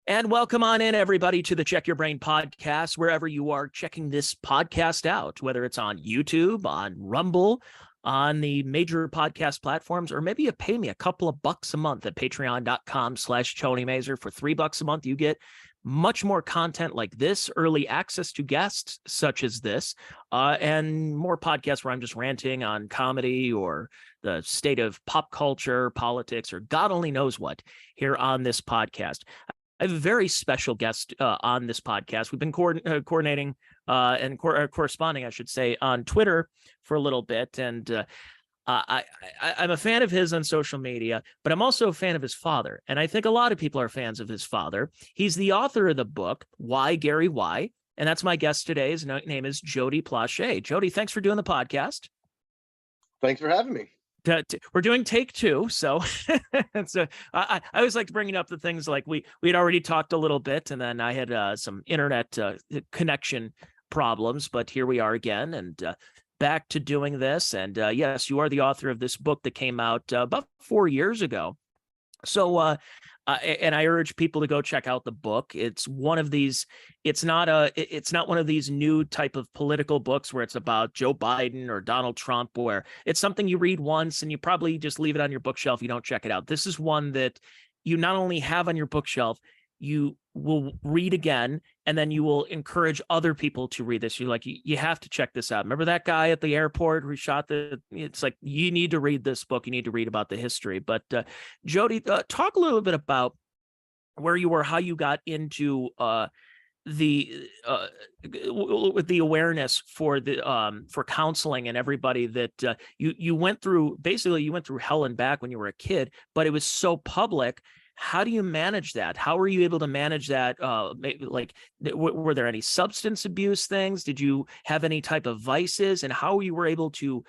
And welcome on in, everybody, to the Check Your Brain podcast, wherever you are checking this podcast out, whether it's on YouTube, on Rumble, on the major podcast platforms, or maybe you pay me a couple of bucks a month at patreon.com/Tony Mazur. For $3 a month, you get much more content like this, early access to guests such as this, and more podcasts where I'm just ranting on comedy or the state of pop culture, politics, or God only knows what here on this podcast. I have a very special guest on this podcast. We've been coordinating and corresponding, I should say, on Twitter for a little bit. And I'm a fan of his on social media, but I'm also a fan of his father. And I think a lot of people are fans of his father. He's the author of the book, Why, Gary, Why? And that's my guest today. His name is Jody Plauche. Jody, thanks for doing the podcast. Thanks for having me. We're doing take two, so I always like to bring up the things like we'd already talked a little bit, and then I had some internet connection problems, but here we are again, and back to doing this. And yes, you are the author of this book that came out about 4 years ago. So and I urge people to go check out the book. It's one of these. It's not one of these new type of political books where it's about Joe Biden or Donald Trump, where it's something you read once and you probably just leave it on your bookshelf. You don't check it out. This is one that you not only have on your bookshelf, you will read again, and then you will encourage other people to read this. You're like, you have to check this out. Remember that guy at the airport who shot it's like, you need to read this book. You need to read about the history. But Jody, talk a little bit about where you were, how you got into the awareness for for counseling and everybody that you went through. Basically, you went through hell and back when you were a kid, but it was so public. How do you manage that? How were you able to manage that? Were there any substance abuse things? Did you have any type of vices? And how you were able to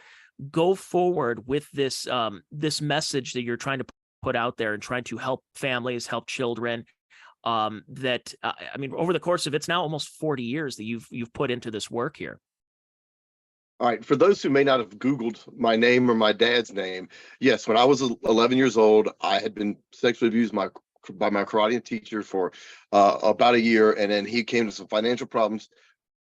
go forward with this this message that you're trying to put out there and trying to help families, help children? I mean, over the course of it's now almost 40 years that you've put into this work here. All right. For those who may not have Googled my name or my dad's name, yes, when I was 11 years old, I had been sexually abused by my karate teacher for about a year. And then he came to some financial problems,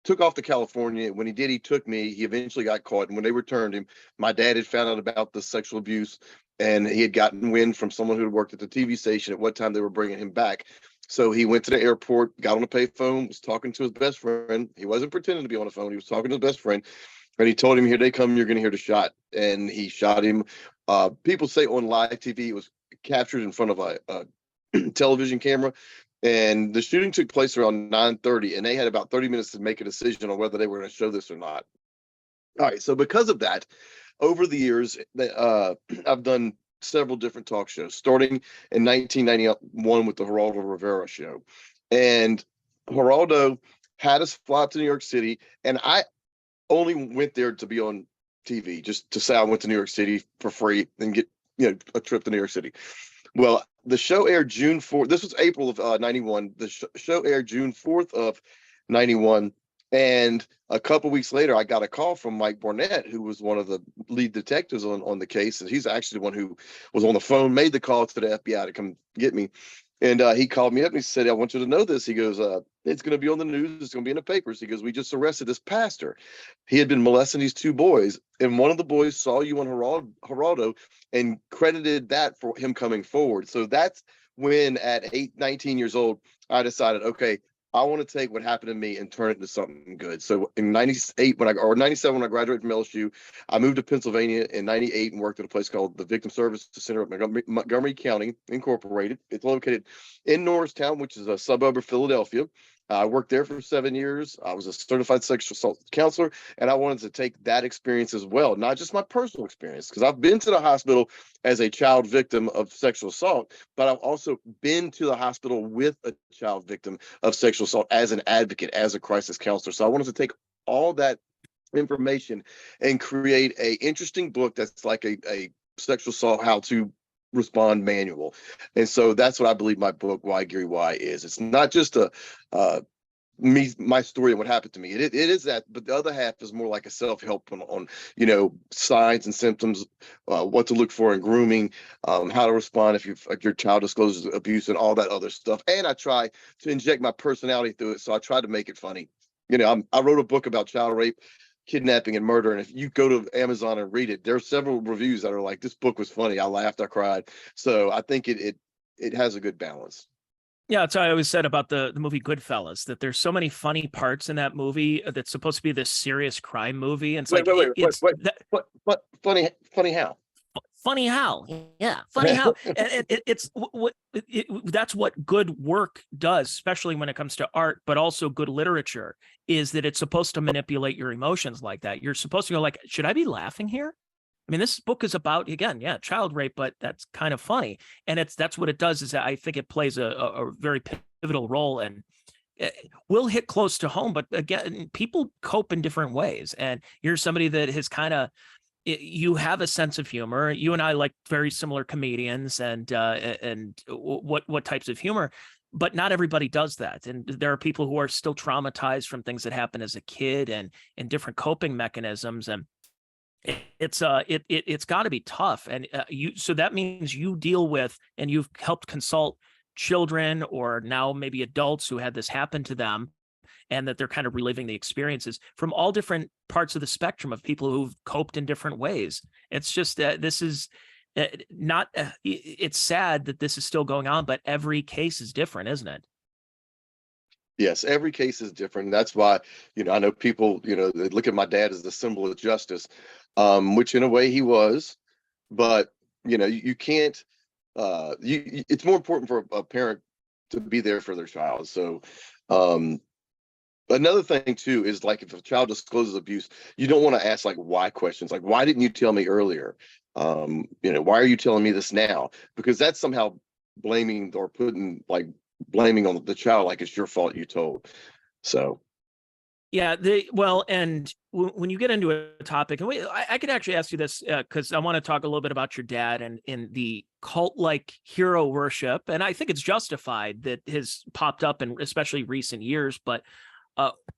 took off to California. When he did, he took me. He eventually got caught. And when they returned him, my dad had found out about the sexual abuse, and he had gotten wind from someone who had worked at the TV station at what time they were bringing him back. So he went to the airport, got on the payphone, was talking to his best friend. He wasn't pretending to be on the phone. He was talking to his best friend. And he told him, "Here they come. You're going to hear the shot." And he shot him. People say on live TV it was captured in front of a television camera. And the shooting took place around 9:30, and they had about 30 minutes to make a decision on whether they were going to show this or not. All right. So because of that, over the years, I've done several different talk shows, starting in 1991 with the Geraldo Rivera show. And Geraldo had us fly up to New York City, and I only went there to be on TV, just to say I went to New York City for free and get a trip to New York City. Well, the show aired June 4th. This was April of 91. The show aired June 4th of 91. And a couple weeks later, I got a call from Mike Barnett, who was one of the lead detectives on the case. And he's actually the one who was on the phone, made the call to the FBI to come get me. And he called me up and he said, "I want you to know this." He goes, "It's going to be on the news. It's going to be in the papers." He goes, "We just arrested this pastor. He had been molesting these two boys. And one of the boys saw you on Geraldo and credited that for him coming forward." So that's when at 19 years old, I decided, okay, I want to take what happened to me and turn it into something good. So in 97, when I graduated from LSU, I moved to Pennsylvania in 98 and worked at a place called the Victim Services Center of Montgomery County Incorporated. It's located in Norristown, which is a suburb of Philadelphia. I worked there for 7 years. I was a certified sexual assault counselor, and I wanted to take that experience as well, not just my personal experience, because I've been to the hospital as a child victim of sexual assault, but I've also been to the hospital with a child victim of sexual assault as an advocate, as a crisis counselor. So I wanted to take all that information and create a interesting book that's like a sexual assault how to respond manual. And so that's what I believe my book, Why, Gary, Why is. It's not just a my story and what happened to me. It is that, but the other half is more like a self-help on signs and symptoms, what to look for in grooming, how to respond if your child discloses abuse and all that other stuff. And I try to inject my personality through it, so I try to make it funny. I wrote a book about child rape, kidnapping, and murder, and if you go to Amazon and read it, there are several reviews that are like, this book was funny, I laughed, I cried. So I think it has a good balance. Yeah, that's what I always said about the movie Goodfellas, that there's so many funny parts in that movie that's supposed to be this serious crime movie. And it's Wait, funny how? Funny how? Yeah, funny how. And that's what good work does, especially when it comes to art, but also good literature, is that it's supposed to manipulate your emotions like that. You're supposed to go like, should I be laughing here? I mean, this book is about, again, yeah, child rape, but that's kind of funny. And that's what it does, is that I think it plays a very pivotal role, and it will hit close to home. But again, people cope in different ways. And you're somebody that has kind of, you have a sense of humor. You and I like very similar comedians and what types of humor, but not everybody does that. And there are people who are still traumatized from things that happened as a kid and different coping mechanisms. And it's got to be tough. And so that means you deal with, and you've helped consult children or now maybe adults who had this happen to them, and that they're kind of reliving the experiences from all different parts of the spectrum of people who've coped in different ways. It's just this is not, it's sad that this is still going on, but every case is different, isn't it? Yes, every case is different. That's why, I know people, they look at my dad as the symbol of justice, which in a way he was, but you can't, it's more important for a parent to be there for their child. So, another thing too is, like, if a child discloses abuse, you don't want to ask like why questions, like, why didn't you tell me earlier? Why are you telling me this now? Because that's somehow blaming or blaming on the child, like it's your fault you told. So yeah, and when you get into a topic, and I could actually ask you this because I want to talk a little bit about your dad and in the cult-like hero worship, and I think it's justified that has popped up in especially recent years. But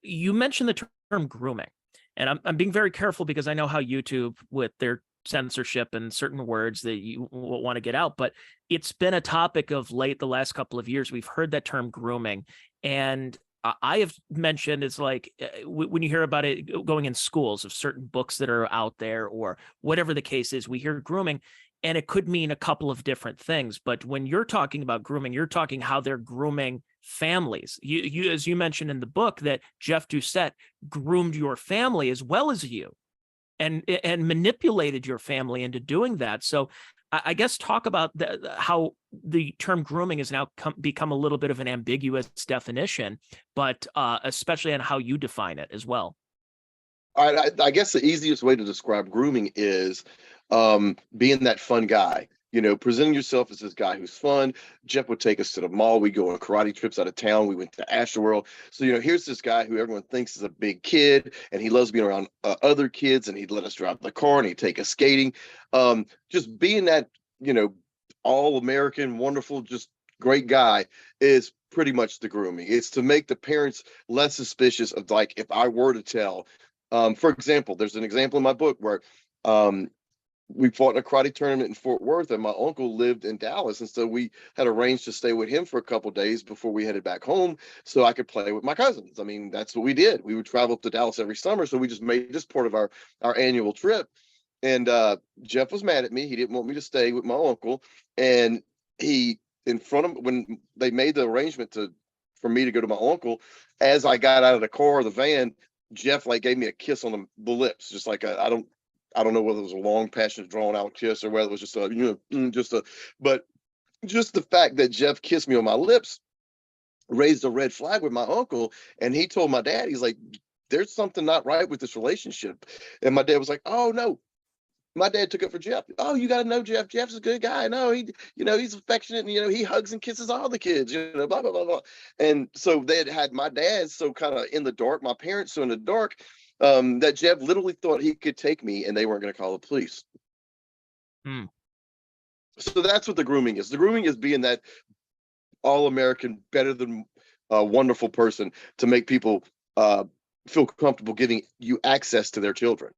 you mentioned the term grooming, and I'm being very careful because I know how YouTube, with their censorship and certain words that you want to get out, but it's been a topic of late, the last couple of years. We've heard that term grooming, and I have mentioned, it's like when you hear about it going in schools of certain books that are out there or whatever the case is, we hear grooming, and it could mean a couple of different things. But when you're talking about grooming, you're talking how they're grooming families. You as you mentioned in the book, that Jeff Doucet groomed your family as well as you, and manipulated your family into doing that. So I guess talk about how the term grooming has now become a little bit of an ambiguous definition, but especially on how you define it as well. I guess the easiest way to describe grooming is being that fun guy. Presenting yourself as this guy who's fun. Jeff would take us to the mall. We go on karate trips out of town. We went to Astroworld. So, here's this guy who everyone thinks is a big kid, and he loves being around other kids, and he'd let us drive the car, and he'd take us skating. Just being that, all-American, wonderful, just great guy is pretty much the grooming. It's to make the parents less suspicious of, like, if I were to tell. For example, there's an example in my book where we fought in a karate tournament in Fort Worth, and my uncle lived in Dallas. And so we had arranged to stay with him for a couple of days before we headed back home so I could play with my cousins. I mean, that's what we did. We would travel up to Dallas every summer. So we just made this part of our annual trip. And Jeff was mad at me. He didn't want me to stay with my uncle. And he, in front of, when they made the arrangement for me to go to my uncle, as I got out of the car or the van, Jeff gave me a kiss on the lips, just like I don't know whether it was a long, passionate, drawn-out kiss or whether it was just but just the fact that Jeff kissed me on my lips raised a red flag with my uncle, and he told my dad, he's like, "There's something not right with this relationship," and my dad was like, "Oh no." My dad took it for Jeff. "Oh, you got to know Jeff. Jeff's a good guy. No, he's affectionate, and he hugs and kisses all the kids. Blah blah blah blah." And so they had my dad so kind of in the dark, my parents so in the dark, that Jeff literally thought he could take me, and they weren't going to call the police. Hmm. So that's what the grooming is. The grooming is being that all-American, better than a wonderful person to make people feel comfortable giving you access to their children.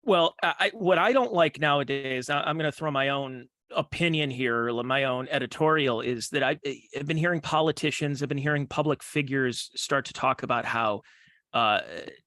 Well, what I don't like nowadays, I'm going to throw my own opinion here, my own editorial, is that I've been hearing politicians, I've been hearing public figures start to talk about how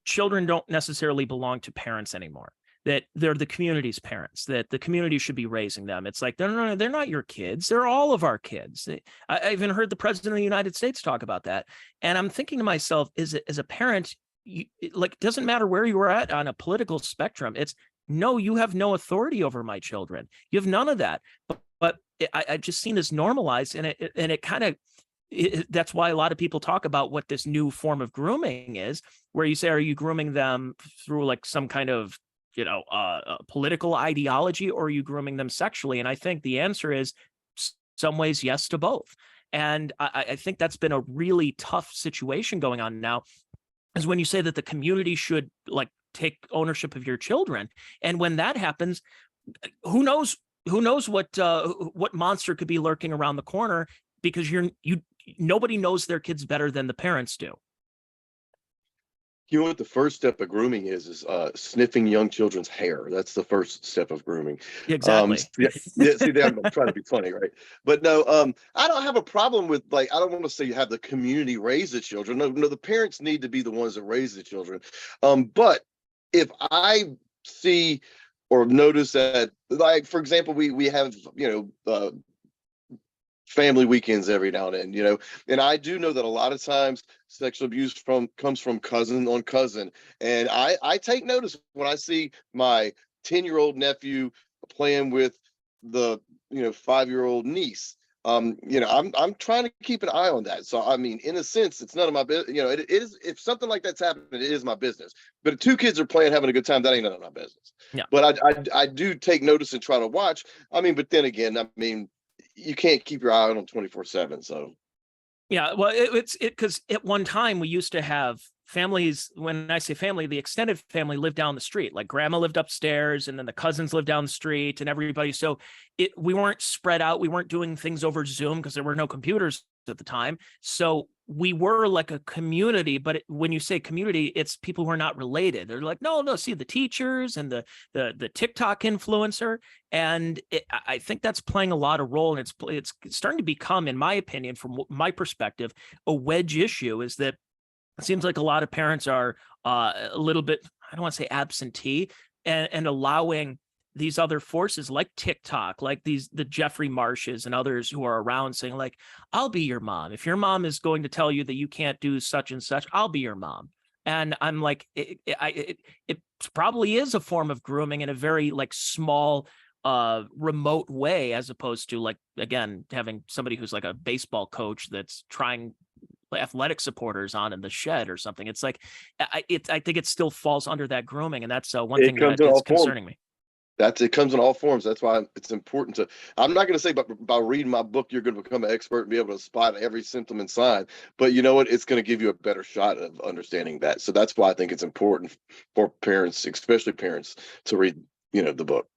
children don't necessarily belong to parents anymore, that they're the community's parents, that the community should be raising them. It's like, no, they're not your kids. They're all of our kids. I even heard the president of the United States talk about that. And I'm thinking to myself, as a parent, it doesn't matter where you are at on a political spectrum. It's no, you have no authority over my children. You have none of that. But I've just seen this normalized, and it kind of, that's why a lot of people talk about what this new form of grooming is, where you say, are you grooming them through like some kind of, political ideology, or are you grooming them sexually? And I think the answer is some ways yes to both. And I think that's been a really tough situation going on now, is when you say that the community should like take ownership of your children. And when that happens, who knows what monster could be lurking around the corner, because nobody knows their kids better than the parents do. You know what the first step of grooming is sniffing young children's hair. That's the first step of grooming. Exactly. See, I'm trying to be funny, right? But no, I don't have a problem with, like, I don't want to say you have the community raise the children. No, the parents need to be the ones that raise the children. But if I see or notice that, like, for example, we have, family weekends every now and then, and I do know that a lot of times sexual abuse comes from cousin on cousin. And I take notice when I see my 10-year-old nephew playing with the 5-year-old niece. I'm trying to keep an eye on that. So I mean, in a sense, it's none of my business. It is, if something like that's happening, it is my business. But if two kids are playing, having a good time, that ain't none of my business. Yeah. But I do take notice and try to watch. I mean, but then again, I mean, you can't keep your eye on them 24/7. So yeah, well, it's because at one time we used to have families. When I say family, the extended family lived down the street. Like grandma lived upstairs, and then the cousins lived down the street, and everybody. So we weren't spread out. We weren't doing things over Zoom because there were no computers at the time. So we were like a community. But when you say community, it's people who are not related. They're like, no, see the teachers and the TikTok influencer. And I think that's playing a lot of role. And it's starting to become, in my opinion, from my perspective, a wedge issue, is that it seems like a lot of parents are a little bit, I don't want to say absentee, and allowing these other forces like TikTok, like the Jeffrey Marshes and others who are around, saying like, I'll be your mom. If your mom is going to tell you that you can't do such and such, I'll be your mom. And I'm like, it probably is a form of grooming in a very like small, remote way, as opposed to, like, again, having somebody who's like a baseball coach that's trying athletic supporters on in the shed or something. It's like, I think it still falls under that grooming. And that's one thing that is concerning me. It comes in all forms. That's why it's important to, I'm not going to say by reading my book, you're going to become an expert and be able to spot every symptom and sign, but you know what? It's going to give you a better shot of understanding that. So that's why I think it's important for parents, especially parents, to read, the book.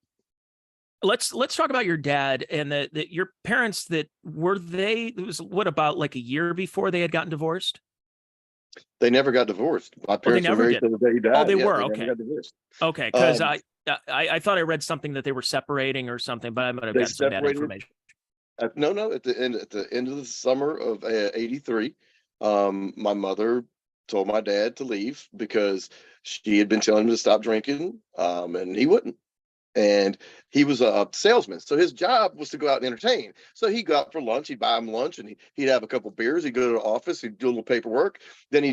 Let's talk about your dad and your parents. It was what, about like a year before they had gotten divorced? They never got divorced. My parents were married till the day he died. Oh, they were. They okay. never got divorced. Okay. Because I thought I read something that they were separating or something, but I might have gotten some bad information. No. At the end of the summer of '83, my mother told my dad to leave because she had been telling him to stop drinking, and he wouldn't. And he was a salesman, so his job was to go out and entertain. So he'd go out for lunch, he'd buy him lunch, and he'd have a couple beers. He'd go to the office, he'd do a little paperwork. Then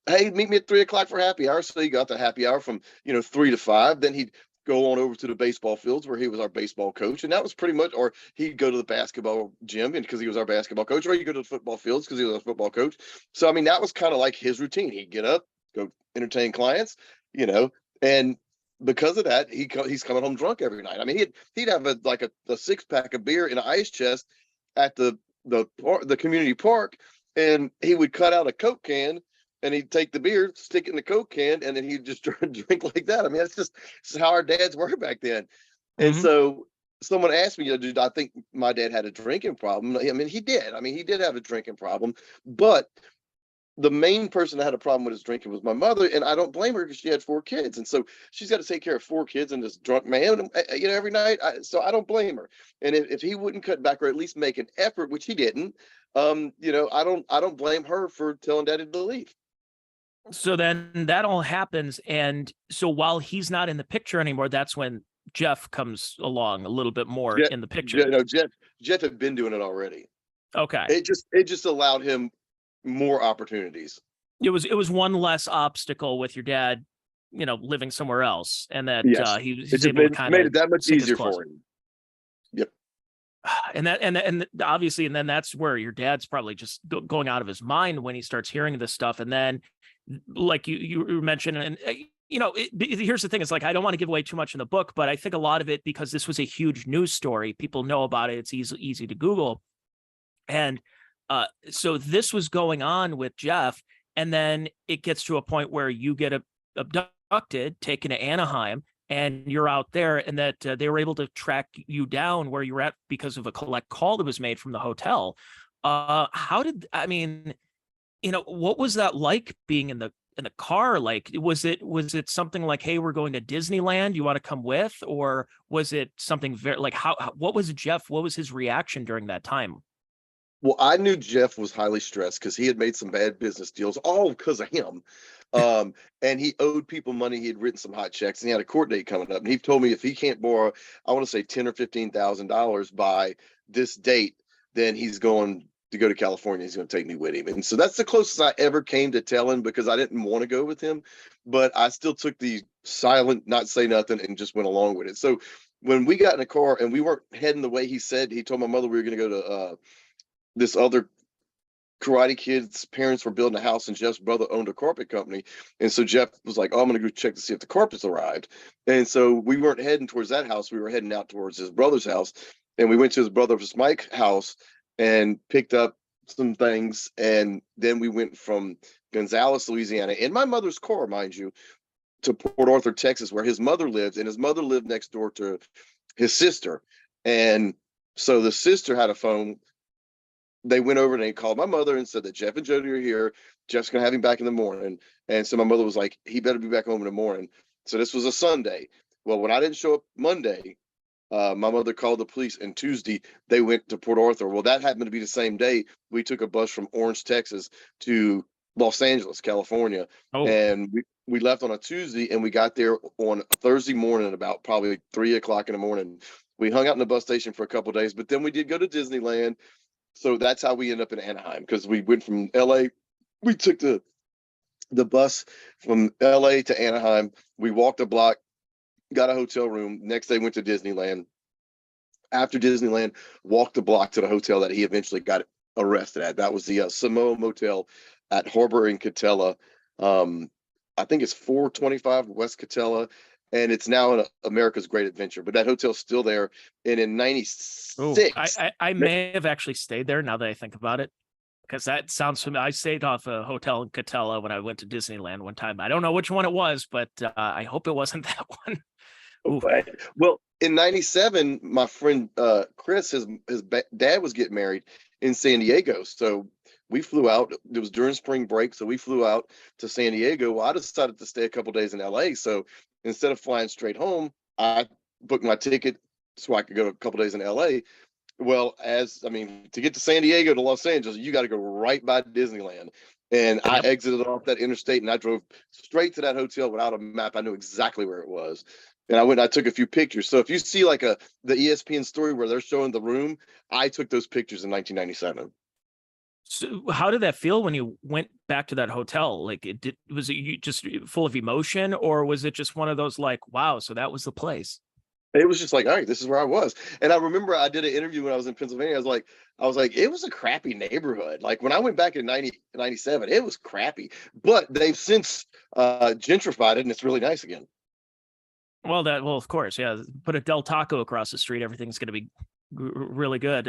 hey, meet me at 3:00 for happy hour. So he got the happy hour from 3 to 5. Then he'd go on over to the baseball fields where he was our baseball coach, and that was pretty much. Or he'd go to the basketball gym, and because he was our basketball coach, or he'd go to the football fields because he was our football coach. So I mean, that was kind of like his routine. He'd get up, go entertain clients, and because of that, he's coming home drunk every night. I mean, he'd have a 6-pack of beer in an ice chest at the community park, and he would cut out a Coke can and he'd take the beer, stick it in the Coke can, and then he'd just drink like that. I mean, this is how our dads were back then. And so someone asked me, did I think my dad had a drinking problem? I mean, he did. I mean, he did have a drinking problem, but the main person that had a problem with his drinking was my mother, and I don't blame her because she had 4 kids, and so she's got to take care of 4 kids and this drunk man, every night. So I don't blame her. And if he wouldn't cut back or at least make an effort, which he didn't, I don't blame her for telling Daddy to leave. So then that all happens, and so while he's not in the picture anymore, that's when Jeff comes along a little bit more Jeff, in the picture. Jeff had been doing it already. Okay. It just allowed him more opportunities. It was one less obstacle with your dad, living somewhere else, and that Yes, he's able to kind made of it that much easier for him. Yep. And obviously, and then that's where your dad's probably just going out of his mind when he starts hearing this stuff. And then, like you mentioned, and here's the thing: it's like, I don't want to give away too much in the book, but I think a lot of it, because this was a huge news story, people know about it. It's easy to Google, and so this was going on with Jeff, and then it gets to a point where you get abducted, taken to Anaheim, and you're out there, and that they were able to track you down where you were at because of a collect call that was made from the hotel. What was that like being in the car? Like, was it something like, hey, we're going to Disneyland, you want to come with? Or was it something very like, what was Jeff? What was his reaction during that time? Well, I knew Jeff was highly stressed because he had made some bad business deals, all because of him. And he owed people money. He had written some hot checks, and he had a court date coming up. And he told me if he can't borrow, I want to say $10,000 or $15,000 by this date, then he's going to go to California. He's going to take me with him. And so that's the closest I ever came to telling, because I didn't want to go with him, but I still took the silent, not say nothing, and just went along with it. So when we got in the car and we weren't heading the way he said, he told my mother we were going to go to this other Karate Kid's parents were building a house, and Jeff's brother owned a carpet company. And so Jeff was like, oh, I'm going to go check to see if the carpets arrived. And so we weren't heading towards that house. We were heading out towards his brother's house. And we went to his brother's Mike's house and picked up some things. And then we went from Gonzales, Louisiana, in my mother's car, mind you, to Port Arthur, Texas, where his mother lived. And his mother lived next door to his sister. And so the sister had a phone. They went over and they called my mother and said that Jeff and Jody are here. Jeff's going to have him back in the morning. And so my mother was like, he better be back home in the morning. So this was a Sunday. Well, when I didn't show up Monday, my mother called the police, and Tuesday they went to Port Arthur. Well, that happened to be the same day we took a bus from Orange, Texas to Los Angeles, California. Oh. And we left on a Tuesday, and we got there on a Thursday morning at about probably 3:00 in the morning. We hung out in the bus station for a couple of days, but then we did go to Disneyland. So that's how we ended up in Anaheim, because we went from LA. We took the bus from LA to Anaheim. We walked a block, got a hotel room. Next day went to Disneyland. After Disneyland, walked the block to the hotel that he eventually got arrested at. That was the Samoa Motel at Harbor in Catella. I think it's 425 West Catella. And it's now in America's Great Adventure, but that hotel's still there. And in '96, I may have actually stayed there now that I think about it, because that sounds familiar. I stayed off a hotel in Catella when I went to Disneyland one time. I don't know which one it was, but I hope it wasn't that one. Okay. Well, in '97, my friend Chris, his dad was getting married in San Diego, so we flew out. It was during spring break, so we flew out to San Diego. Well, I decided to stay a couple days in LA, so instead of flying straight home, I booked my ticket so I could go a couple days in LA. Well, to get to San Diego to Los Angeles, you got to go right by Disneyland. And I exited off that interstate, and I drove straight to that hotel without a map. I knew exactly where it was. And I went and I took a few pictures. So if you see like the ESPN story where they're showing the room, I took those pictures in 1997. So how did that feel when you went back to that hotel? Like, was it just full of emotion, or was it just one of those like, wow, so that was the place? It was just like, all right, this is where I was. And I remember I did an interview when I was in Pennsylvania. I was like, it was a crappy neighborhood. Like when I went back in 97, it was crappy, but they've since gentrified it, and it's really nice again. Well, of course. Yeah. Put a Del Taco across the street. Everything's going to be really good.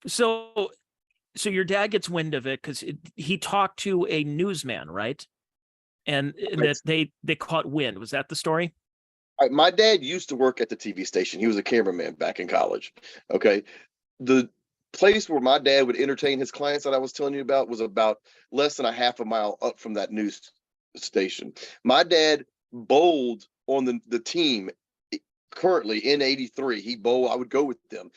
So your dad gets wind of it because he talked to a newsman, right? And that they caught wind. Was that the story? My dad used to work at the TV station. He was a cameraman back in college. Okay. The place where my dad would entertain his clients that I was telling you about was about less than a half a mile up from that news station. My dad bowled on the team currently in '83. He bowled. I would go with them.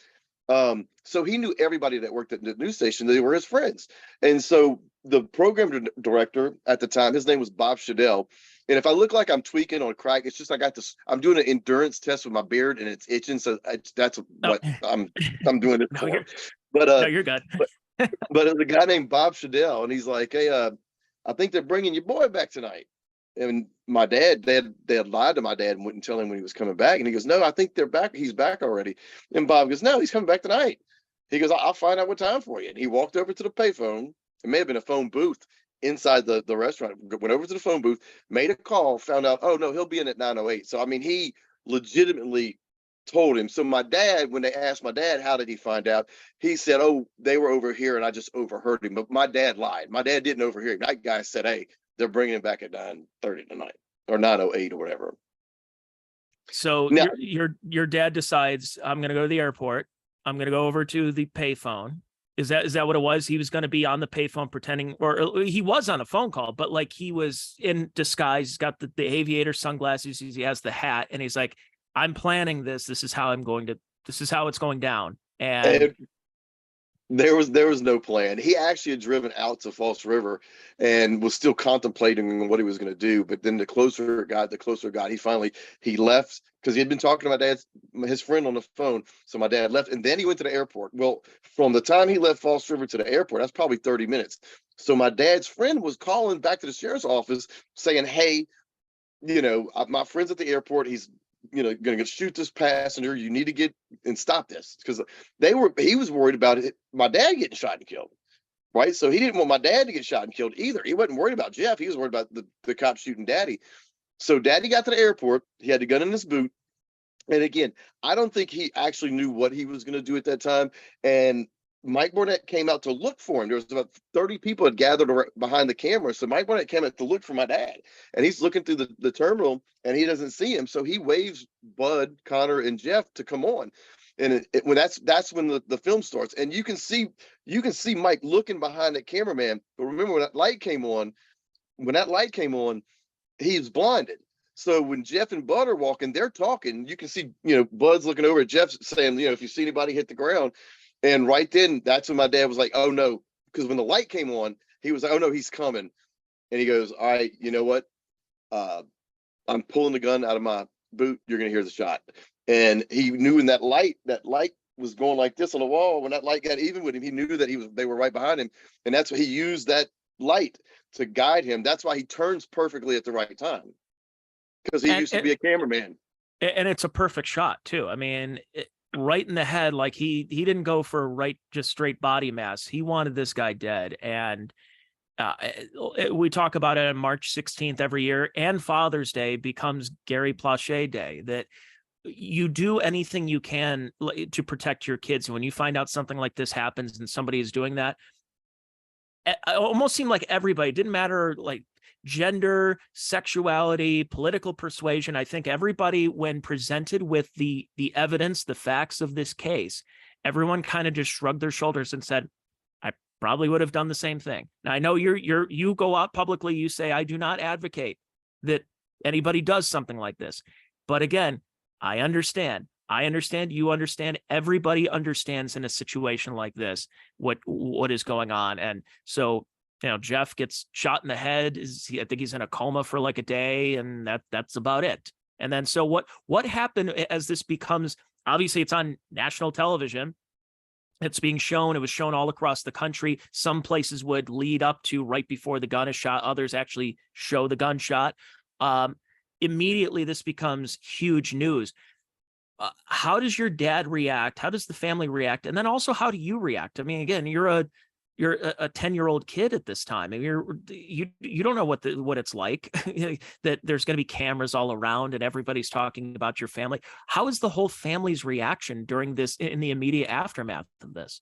So he knew everybody that worked at the news station. They were his friends. And so the program director at the time, his name was Bob Shadell. And if I look like I'm tweaking on crack, it's just I got this. I'm doing an endurance test with my beard, and it's itching. So that's what I'm doing it No, for. But you're good. but there's a guy named Bob Shadell, and he's like, "Hey, I think they're bringing your boy back tonight." And my dad, they had lied to my dad and wouldn't tell him when he was coming back. And he goes, "No, I think they're back. He's back already." And Bob goes, "No, he's coming back tonight." He goes, "I'll find out what time for you." And he walked over to the payphone. It may have been a phone booth inside the restaurant. Went over to the phone booth, made a call, found out, oh no, he'll be in at 9:08. So I mean, he legitimately told him. So my dad, when they asked my dad, how did he find out? He said, "Oh, they were over here and I just overheard him." But my dad lied. My dad didn't overhear him. That guy said, "Hey, they're bringing him back at 9:30 tonight or 9:08 or whatever." So Now, your dad decides, I'm going to go to the airport. I'm going to go over to the payphone. Is that what it was? He was going to be on the payphone pretending, or he was on a phone call, but like he was in disguise. He's got the aviator sunglasses. He has the hat, and he's like, "I'm planning this. This is how it's going down." And there was no plan. He actually had driven out to False River and was still contemplating what he was going to do. But then the closer it got, he left because he had been talking to his friend on the phone. So my dad left, and then he went to the airport. Well, from the time he left False River to the airport, that's probably 30 minutes. So my dad's friend was calling back to the sheriff's office saying, "Hey, my friend's at the airport. He's going to shoot this passenger. You need to get and stop this," because he was worried about my dad getting shot and killed, right? So he didn't want my dad to get shot and killed either. He wasn't worried about Jeff. He was worried about the cop shooting Daddy. So Daddy got to the airport. He had the gun in his boot. And again, I don't think he actually knew what he was going to do at that time. And Mike Burnett came out to look for him. There was about 30 people had gathered behind the camera. So Mike Burnett came out to look for my dad. And he's looking through the terminal and he doesn't see him. So he waves Bud, Connor, and Jeff to come on. And when that's when the film starts. And you can see Mike looking behind that cameraman. But remember when that light came on, he was blinded. So when Jeff and Bud are walking, they're talking. You can see, Bud's looking over at Jeff saying, "If you see anybody hit the ground." And right then, that's when my dad was like, "Oh no," because when the light came on, he was like, "Oh no, he's coming." And he goes, "All right, you know what? I'm pulling the gun out of my boot. You're gonna hear the shot." And he knew in that light was going like this on the wall. When that light got even with him, he knew that they were right behind him, and that's why he used that light to guide him. That's why he turns perfectly at the right time, because he used to be a cameraman. And it's a perfect shot too. I mean, right in the head. Like he didn't go for just straight body mass. He wanted this guy dead. And we talk about it on March 16th every year, and Father's Day becomes Gary Plauche Day, that you do anything you can to protect your kids. And when you find out something like this happens and somebody is doing that, it almost seemed like everybody, it didn't matter like gender, sexuality, political persuasion. I think everybody, when presented with the evidence, the facts of this case, everyone kind of just shrugged their shoulders and said, "I probably would have done the same thing." Now I know you go out publicly, you say, "I do not advocate that anybody does something like this." But again, I understand, you understand, everybody understands in a situation like this what is going on. And so, Jeff gets shot in the head. I think he's in a coma for like a day, and that's about it. And then so what happened as this becomes, obviously it's on national television. It's being shown. It was shown all across the country. Some places would lead up to right before the gun is shot. Others actually show the gunshot. Immediately, this becomes huge news. How does your dad react? How does the family react? And then also, how do you react? I mean, again, you're a 10-year-old kid at this time. I mean, you don't know what it's like that there's going to be cameras all around and everybody's talking about your family. How is the whole family's reaction during this, in the immediate aftermath of this?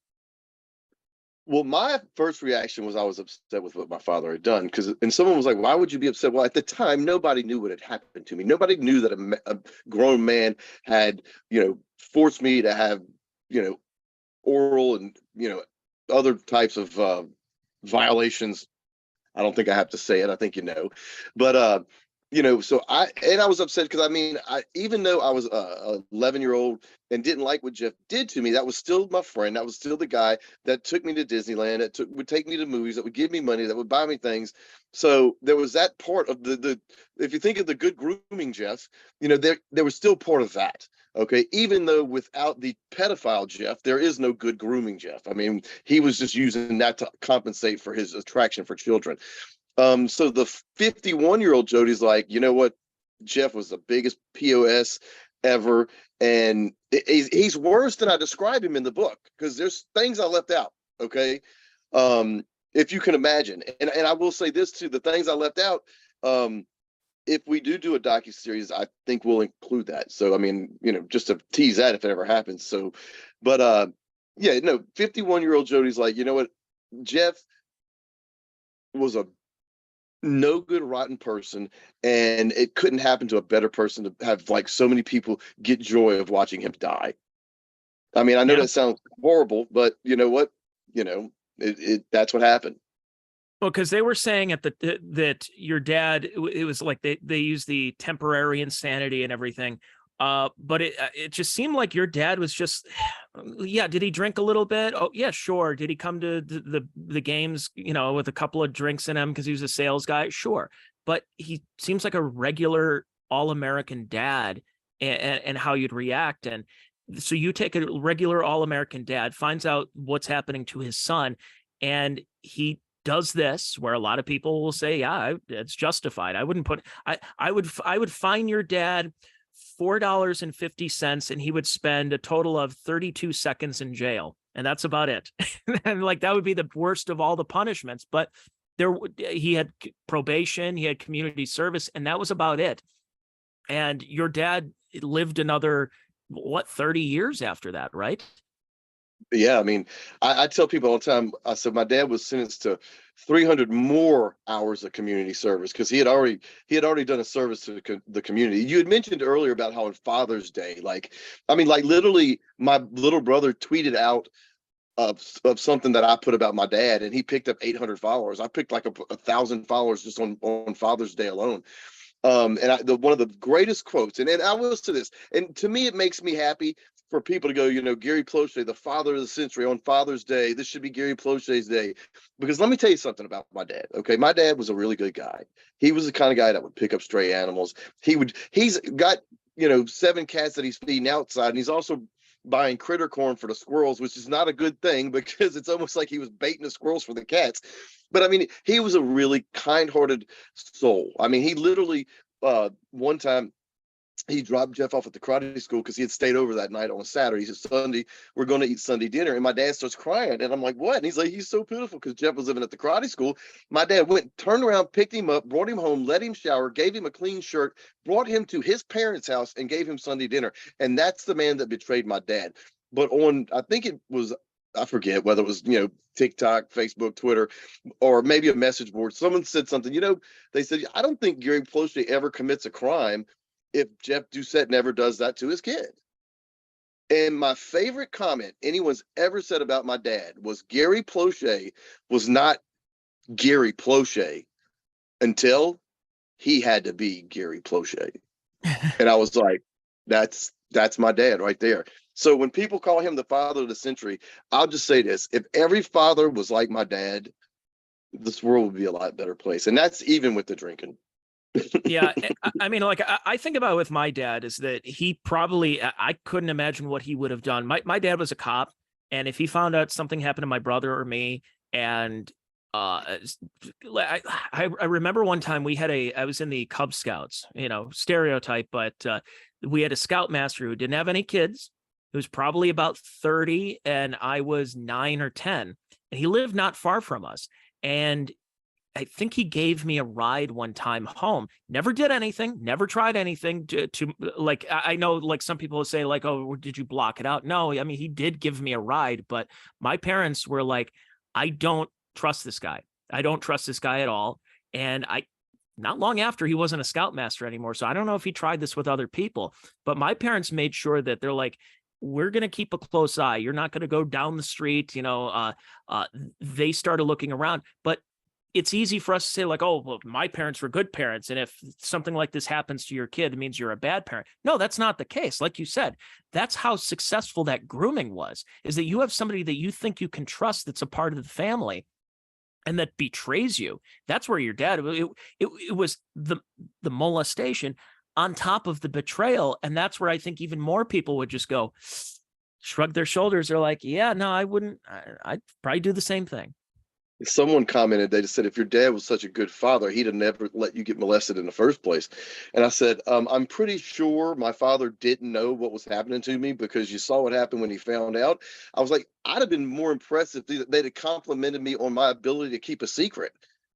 Well, my first reaction was I was upset with what my father had done and someone was like, "Why would you be upset?" Well, at the time, nobody knew what had happened to me. Nobody knew that a grown man had, forced me to have, you know, oral and other types of violations. I don't think I have to say it. I think but so I was upset because I even though I was a 11-year-old and didn't like what Jeff did to me, that was still my friend. That was still the guy that took me to Disneyland, would take me to movies, that would give me money, that would buy me things. So there was that part of the if you think of the good grooming Jeff, there was still part of that. Okay, even though without the pedophile Jeff, there is no good grooming Jeff. I mean, he was just using that to compensate for his attraction for children. So the 51-year-old Jody's like, you know what? Jeff was the biggest POS ever. And he's worse than I describe him in the book because there's things I left out. Okay. If you can imagine. And I will say this too, the things I left out, if we do a docuseries, I think we'll include that. So, just to tease that if it ever happens. So, but 51-year-old Jody's like, you know what? Jeff was a no good, rotten person, and it couldn't happen to a better person to have like so many people get joy of watching him die. I mean, I know Yeah. that sounds horrible, but you know what? That's what happened. Well, because they were saying that your dad, it was like they used the temporary insanity and everything. But it just seemed like your dad was just, yeah. Did he drink a little bit? Oh, yeah, sure. Did he come to the games, with a couple of drinks in him because he was a sales guy? Sure. But he seems like a regular all-American dad, and how you'd react. And so you take a regular all-American dad, finds out what's happening to his son, and he does this where a lot of people will say, yeah, it's justified. I wouldn't put, I would fine your dad $4.50 and he would spend a total of 32 seconds in jail. And that's about it. And like, that would be the worst of all the punishments, but he had probation, he had community service, and that was about it. And your dad lived another, 30 years after that, right? Yeah, I tell people all the time, I said my dad was sentenced to 300 more hours of community service because he had already done a service to the community. You had mentioned earlier about how on Father's Day, like literally my little brother tweeted out of something that I put about my dad, and he picked up 800 followers. I picked like 1,000 followers just on Father's Day alone. And one of the greatest quotes, and I will say this, and to me, it makes me happy for people to go, Gary Plauche, the father of the century on Father's Day. This should be Gary Plauche's day. Because let me tell you something about my dad. Okay. My dad was a really good guy. He was the kind of guy that would pick up stray animals. He's got, 7 cats that he's feeding outside. And he's also buying critter corn for the squirrels, which is not a good thing because it's almost like he was baiting the squirrels for the cats. But he was a really kind-hearted soul. He literally, one time, he dropped Jeff off at the karate school because he had stayed over that night on a Saturday. He said, Sunday, we're going to eat Sunday dinner. And my dad starts crying. And I'm like, what? And he's like, he's so pitiful because Jeff was living at the karate school. My dad went, turned around, picked him up, brought him home, let him shower, gave him a clean shirt, brought him to his parents' house and gave him Sunday dinner. And that's the man that betrayed my dad. But I think it was, I forget whether it was, TikTok, Facebook, Twitter, or maybe a message board. Someone said something, they said, I don't think Gary Plauche ever commits a crime if Jeff Doucet never does that to his kid. And my favorite comment anyone's ever said about my dad was Gary Plauche was not Gary Plauche until he had to be Gary Plauche. And I was like, that's my dad right there. So when people call him the father of the century, I'll just say this. If every father was like my dad, this world would be a lot better place. And that's even with the drinking. Yeah. I think about with my dad is that he probably, I couldn't imagine what he would have done. My dad was a cop. And if he found out something happened to my brother or me, and I remember one time I was in the Cub Scouts, stereotype, but we had a scoutmaster who didn't have any kids. He was probably about 30 and I was 9 or 10, and he lived not far from us. And I think he gave me a ride one time home. Never did anything, never tried anything to like, I know like some people will say like, oh, did you block it out? No, he did give me a ride, but my parents were like, I don't trust this guy. I don't trust this guy at all. And not long after, he wasn't a scoutmaster anymore. So I don't know if he tried this with other people, but my parents made sure that they're like, we're going to keep a close eye. You're not going to go down the street. They started looking around, but it's easy for us to say like, oh, well, my parents were good parents. And if something like this happens to your kid, it means you're a bad parent. No, that's not the case. Like you said, that's how successful that grooming was, is that you have somebody that you think you can trust that's a part of the family and that betrays you. That's where your dad, it was the molestation on top of the betrayal. And that's where I think even more people would just go, shrug their shoulders. They're like, yeah, no, I wouldn't. I'd probably do the same thing. Someone commented, they just said, if your dad was such a good father, he'd have never let you get molested in the first place. And I said, I'm pretty sure my father didn't know what was happening to me, because you saw what happened when he found out. I was like, I'd have been more impressed if they'd have complimented me on my ability to keep a secret.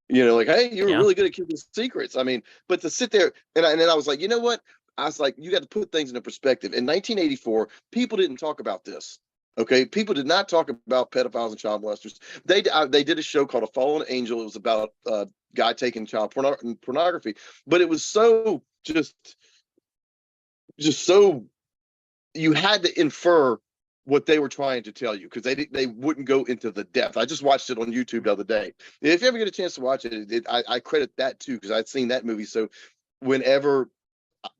Like, hey, you were really good at keeping secrets. I mean, but to sit there and then I was like, you know what? I was like, you got to put things into perspective. In 1984, people didn't talk about this. Okay, people did not talk about pedophiles and child molesters. They did a show called A Fallen Angel. It was about a guy taking child pornography, but it was so just so you had to infer what they were trying to tell you, because they wouldn't go into the depth. I just watched it on YouTube the other day. If you ever get a chance to watch it, I credit that too, because I'd seen that movie. So whenever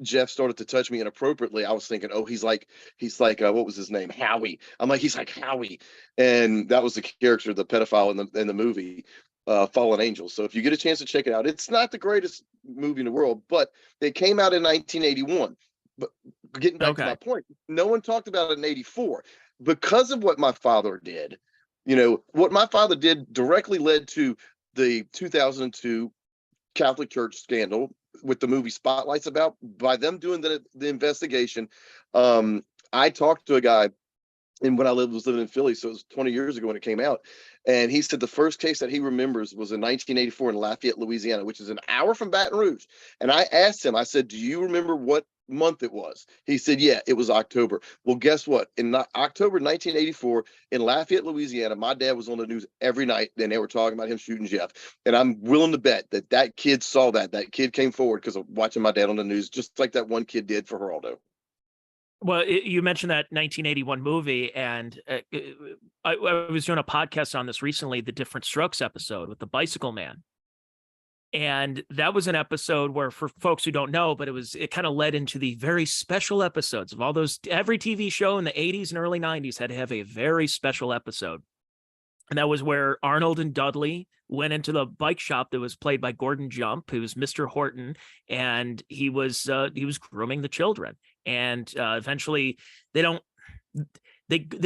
Jeff started to touch me inappropriately, I was thinking, oh, he's like what was his name, Howie. I'm like, he's like Howie, and that was the character, the pedophile in the movie Fallen Angels. So if you get a chance to check it out, it's not the greatest movie in the world, but it came out in 1981. But getting back to my point, no one talked about it in 84 because of what my father did. What my father did directly led to the 2002 Catholic Church scandal with the movie Spotlight's about. By them doing the investigation, I talked to a guy, and when I was living in Philly, so it was 20 years ago when it came out, and he said the first case that he remembers was in 1984 in Lafayette, Louisiana, which is an hour from Baton Rouge. And I asked him, I said, do you remember what month it was? He said, yeah, it was October. Well, guess what? In October 1984 in Lafayette, Louisiana, my dad was on the news every night, and they were talking about him shooting Jeff. And I'm willing to bet that kid saw that kid came forward because of watching my dad on the news, just like that one kid did for Geraldo. Well, you mentioned that 1981 movie, and I was doing a podcast on this recently, the Different Strokes episode with the Bicycle Man. And that was an episode where, for folks who don't know, but it kind of led into the very special episodes of all those. Every TV show in the 80s and early 90s had to have a very special episode. And that was where Arnold and Dudley went into the bike shop that was played by Gordon Jump, who was Mr. Horton, and he was grooming the children. And eventually they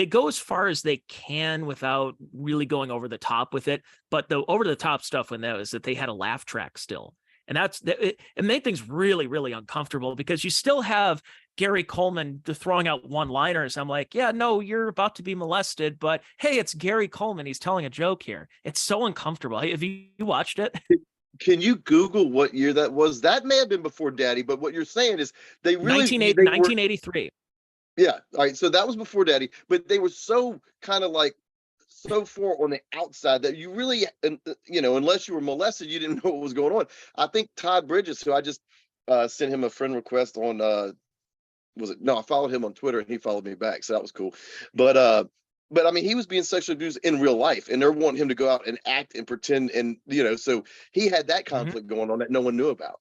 go as far as they can without really going over the top with it. But the over the top stuff when that was that they had a laugh track still. And it made things really, really uncomfortable, because you still have Gary Coleman throwing out one-liners. I'm like, yeah, no, you're about to be molested, but hey, it's Gary Coleman. He's telling a joke here. It's so uncomfortable. Have you watched it? Can you Google what year that was? That may have been before Daddy, but what you're saying is they really 1983. Yeah. All right. So that was before Daddy, but they were so kind of like so far on the outside that you really, unless you were molested, you didn't know what was going on. I think Todd Bridges, who I just sent him a friend request on, I followed him on Twitter and he followed me back. So that was cool. But I mean, he was being sexually abused in real life, and they're wanting him to go out and act and pretend. And, so he had that conflict going on that no one knew about.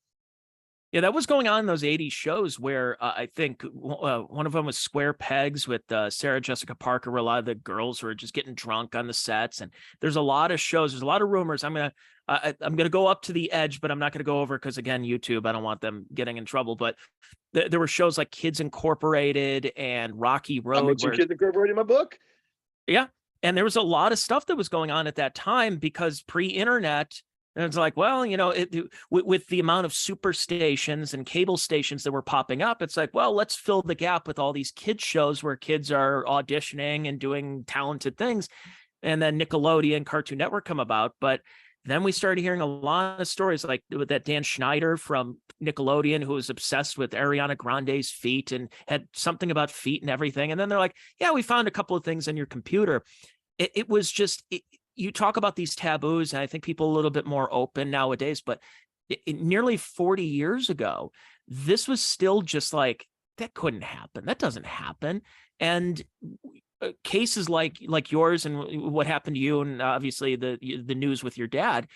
Yeah, that was going on in those 80s shows where I think one of them was Square Pegs with Sarah Jessica Parker, where a lot of the girls were just getting drunk on the sets. And there's a lot of shows. There's a lot of rumors. I'm gonna go up to the edge, but I'm not gonna go over because, again, YouTube, I don't want them getting in trouble. But there were shows like Kids Incorporated and Rocky Road. I mentioned Kids Incorporated in my book. Yeah, and there was a lot of stuff that was going on at that time because pre-internet. And it's like, well, with the amount of super stations and cable stations that were popping up, it's like, well, let's fill the gap with all these kids shows where kids are auditioning and doing talented things. And then Nickelodeon, Cartoon Network come about. But then we started hearing a lot of stories like with that Dan Schneider from Nickelodeon, who was obsessed with Ariana Grande's feet and had something about feet and everything. And then they're like, yeah, we found a couple of things on your computer. It was just... you talk about these taboos, and I think people are a little bit more open nowadays, but nearly 40 years ago, this was still just like, that couldn't happen. That doesn't happen. And cases like yours and what happened to you, and obviously the news with your dad,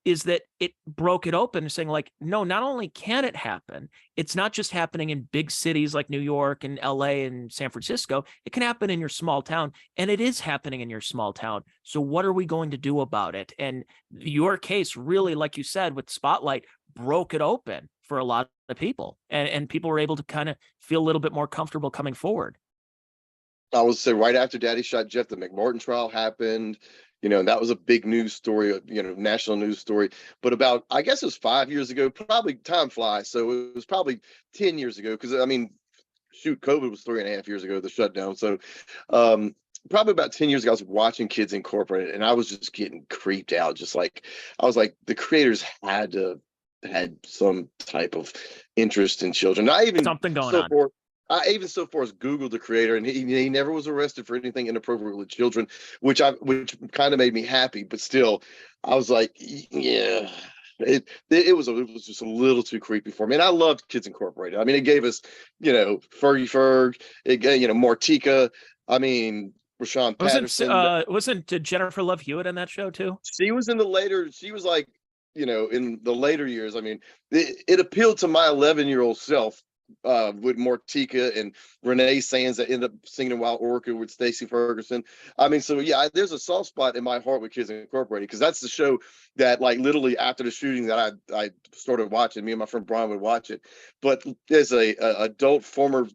is that it broke it open, saying like, no, not only can it happen, it's not just happening in big cities like New York and LA and San Francisco. It can happen in your small town, and it is happening in your small town. So what are we going to do about it? And your case really, like you said, with Spotlight, broke it open for a lot of people, and people were able to kind of feel a little bit more comfortable coming forward. I would say right after Daddy shot Jeff, the McMorton trial happened. And that was a big news story, national news story. But about, I guess it was 5 years ago, probably, time flies. So it was probably 10 years ago. Because, I mean, shoot, COVID was 3.5 years ago, the shutdown. So probably about 10 years ago, I was watching Kids Incorporated, and I was just getting creeped out. Just like, I was like, the creators had some type of interest in children. I even Something going on. I even so far as Googled the creator, and he never was arrested for anything inappropriate with children, which kind of made me happy. But still, I was like, yeah, it was just a little too creepy for me. And I loved Kids Incorporated. I mean, it gave us, Fergie Ferg, it gave, Martika. I mean, Rashawn Patterson. Wasn't Jennifer Love Hewitt in that show too? She was in the later. She was like, in the later years. I mean, it appealed to my 11-year-old self. With Martika and Renee Sands that ended up singing Wild Orchid with Stacey Ferguson. I mean, so yeah, there's a soft spot in my heart with Kids Incorporated, because that's the show that, like, literally after the shooting that I started watching. Me and my friend Brian would watch it. But as a adult former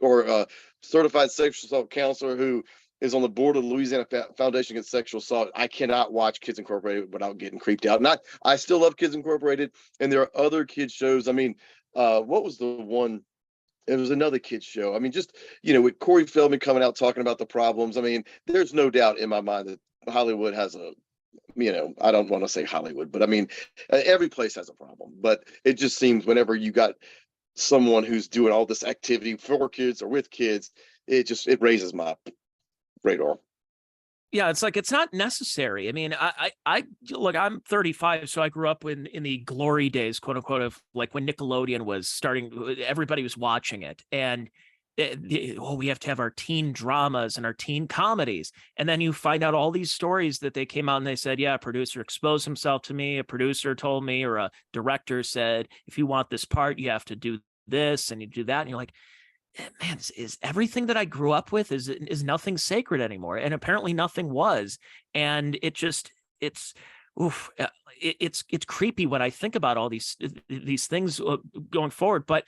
or certified sexual assault counselor who is on the board of the Louisiana Foundation Against Sexual Assault, I cannot watch Kids Incorporated without getting creeped out. And I still love Kids Incorporated, and there are other kids shows. I mean, what was the one? It was another kids show. I mean, just, with Corey Feldman coming out talking about the problems. I mean, there's no doubt in my mind that Hollywood has I don't want to say Hollywood, but I mean, every place has a problem. But it just seems whenever you got someone who's doing all this activity for kids or with kids, it raises my radar. Yeah, it's like, it's not necessary. I mean, I look, I'm 35, so I grew up in the glory days, quote unquote, of like when Nickelodeon was starting, everybody was watching it. And we have to have our teen dramas and our teen comedies. And then you find out all these stories that they came out and they said, yeah, a producer exposed himself to me, a producer told me, or a director said, if you want this part, you have to do this and you do that. And you're like, man, is everything that I grew up with, is nothing sacred anymore? And apparently nothing was. And it's creepy when I think about all these things going forward. But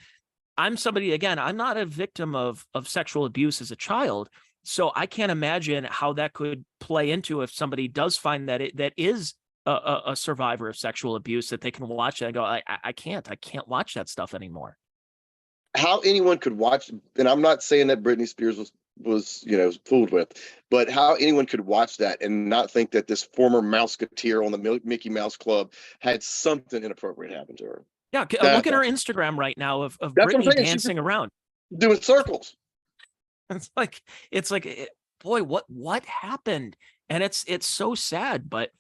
I'm somebody, again, I'm not a victim of sexual abuse as a child. So I can't imagine how that could play into if somebody does find that is a survivor of sexual abuse, that they can watch it and go, I can't watch that stuff anymore. How anyone could watch, and I'm not saying that Britney Spears was fooled with, but how anyone could watch that and not think that this former Mouseketeer on the Mickey Mouse Club had something inappropriate happen to her. Yeah, look at her Instagram right now of Britney dancing around, doing circles. It's like, boy, what happened? And it's so sad, but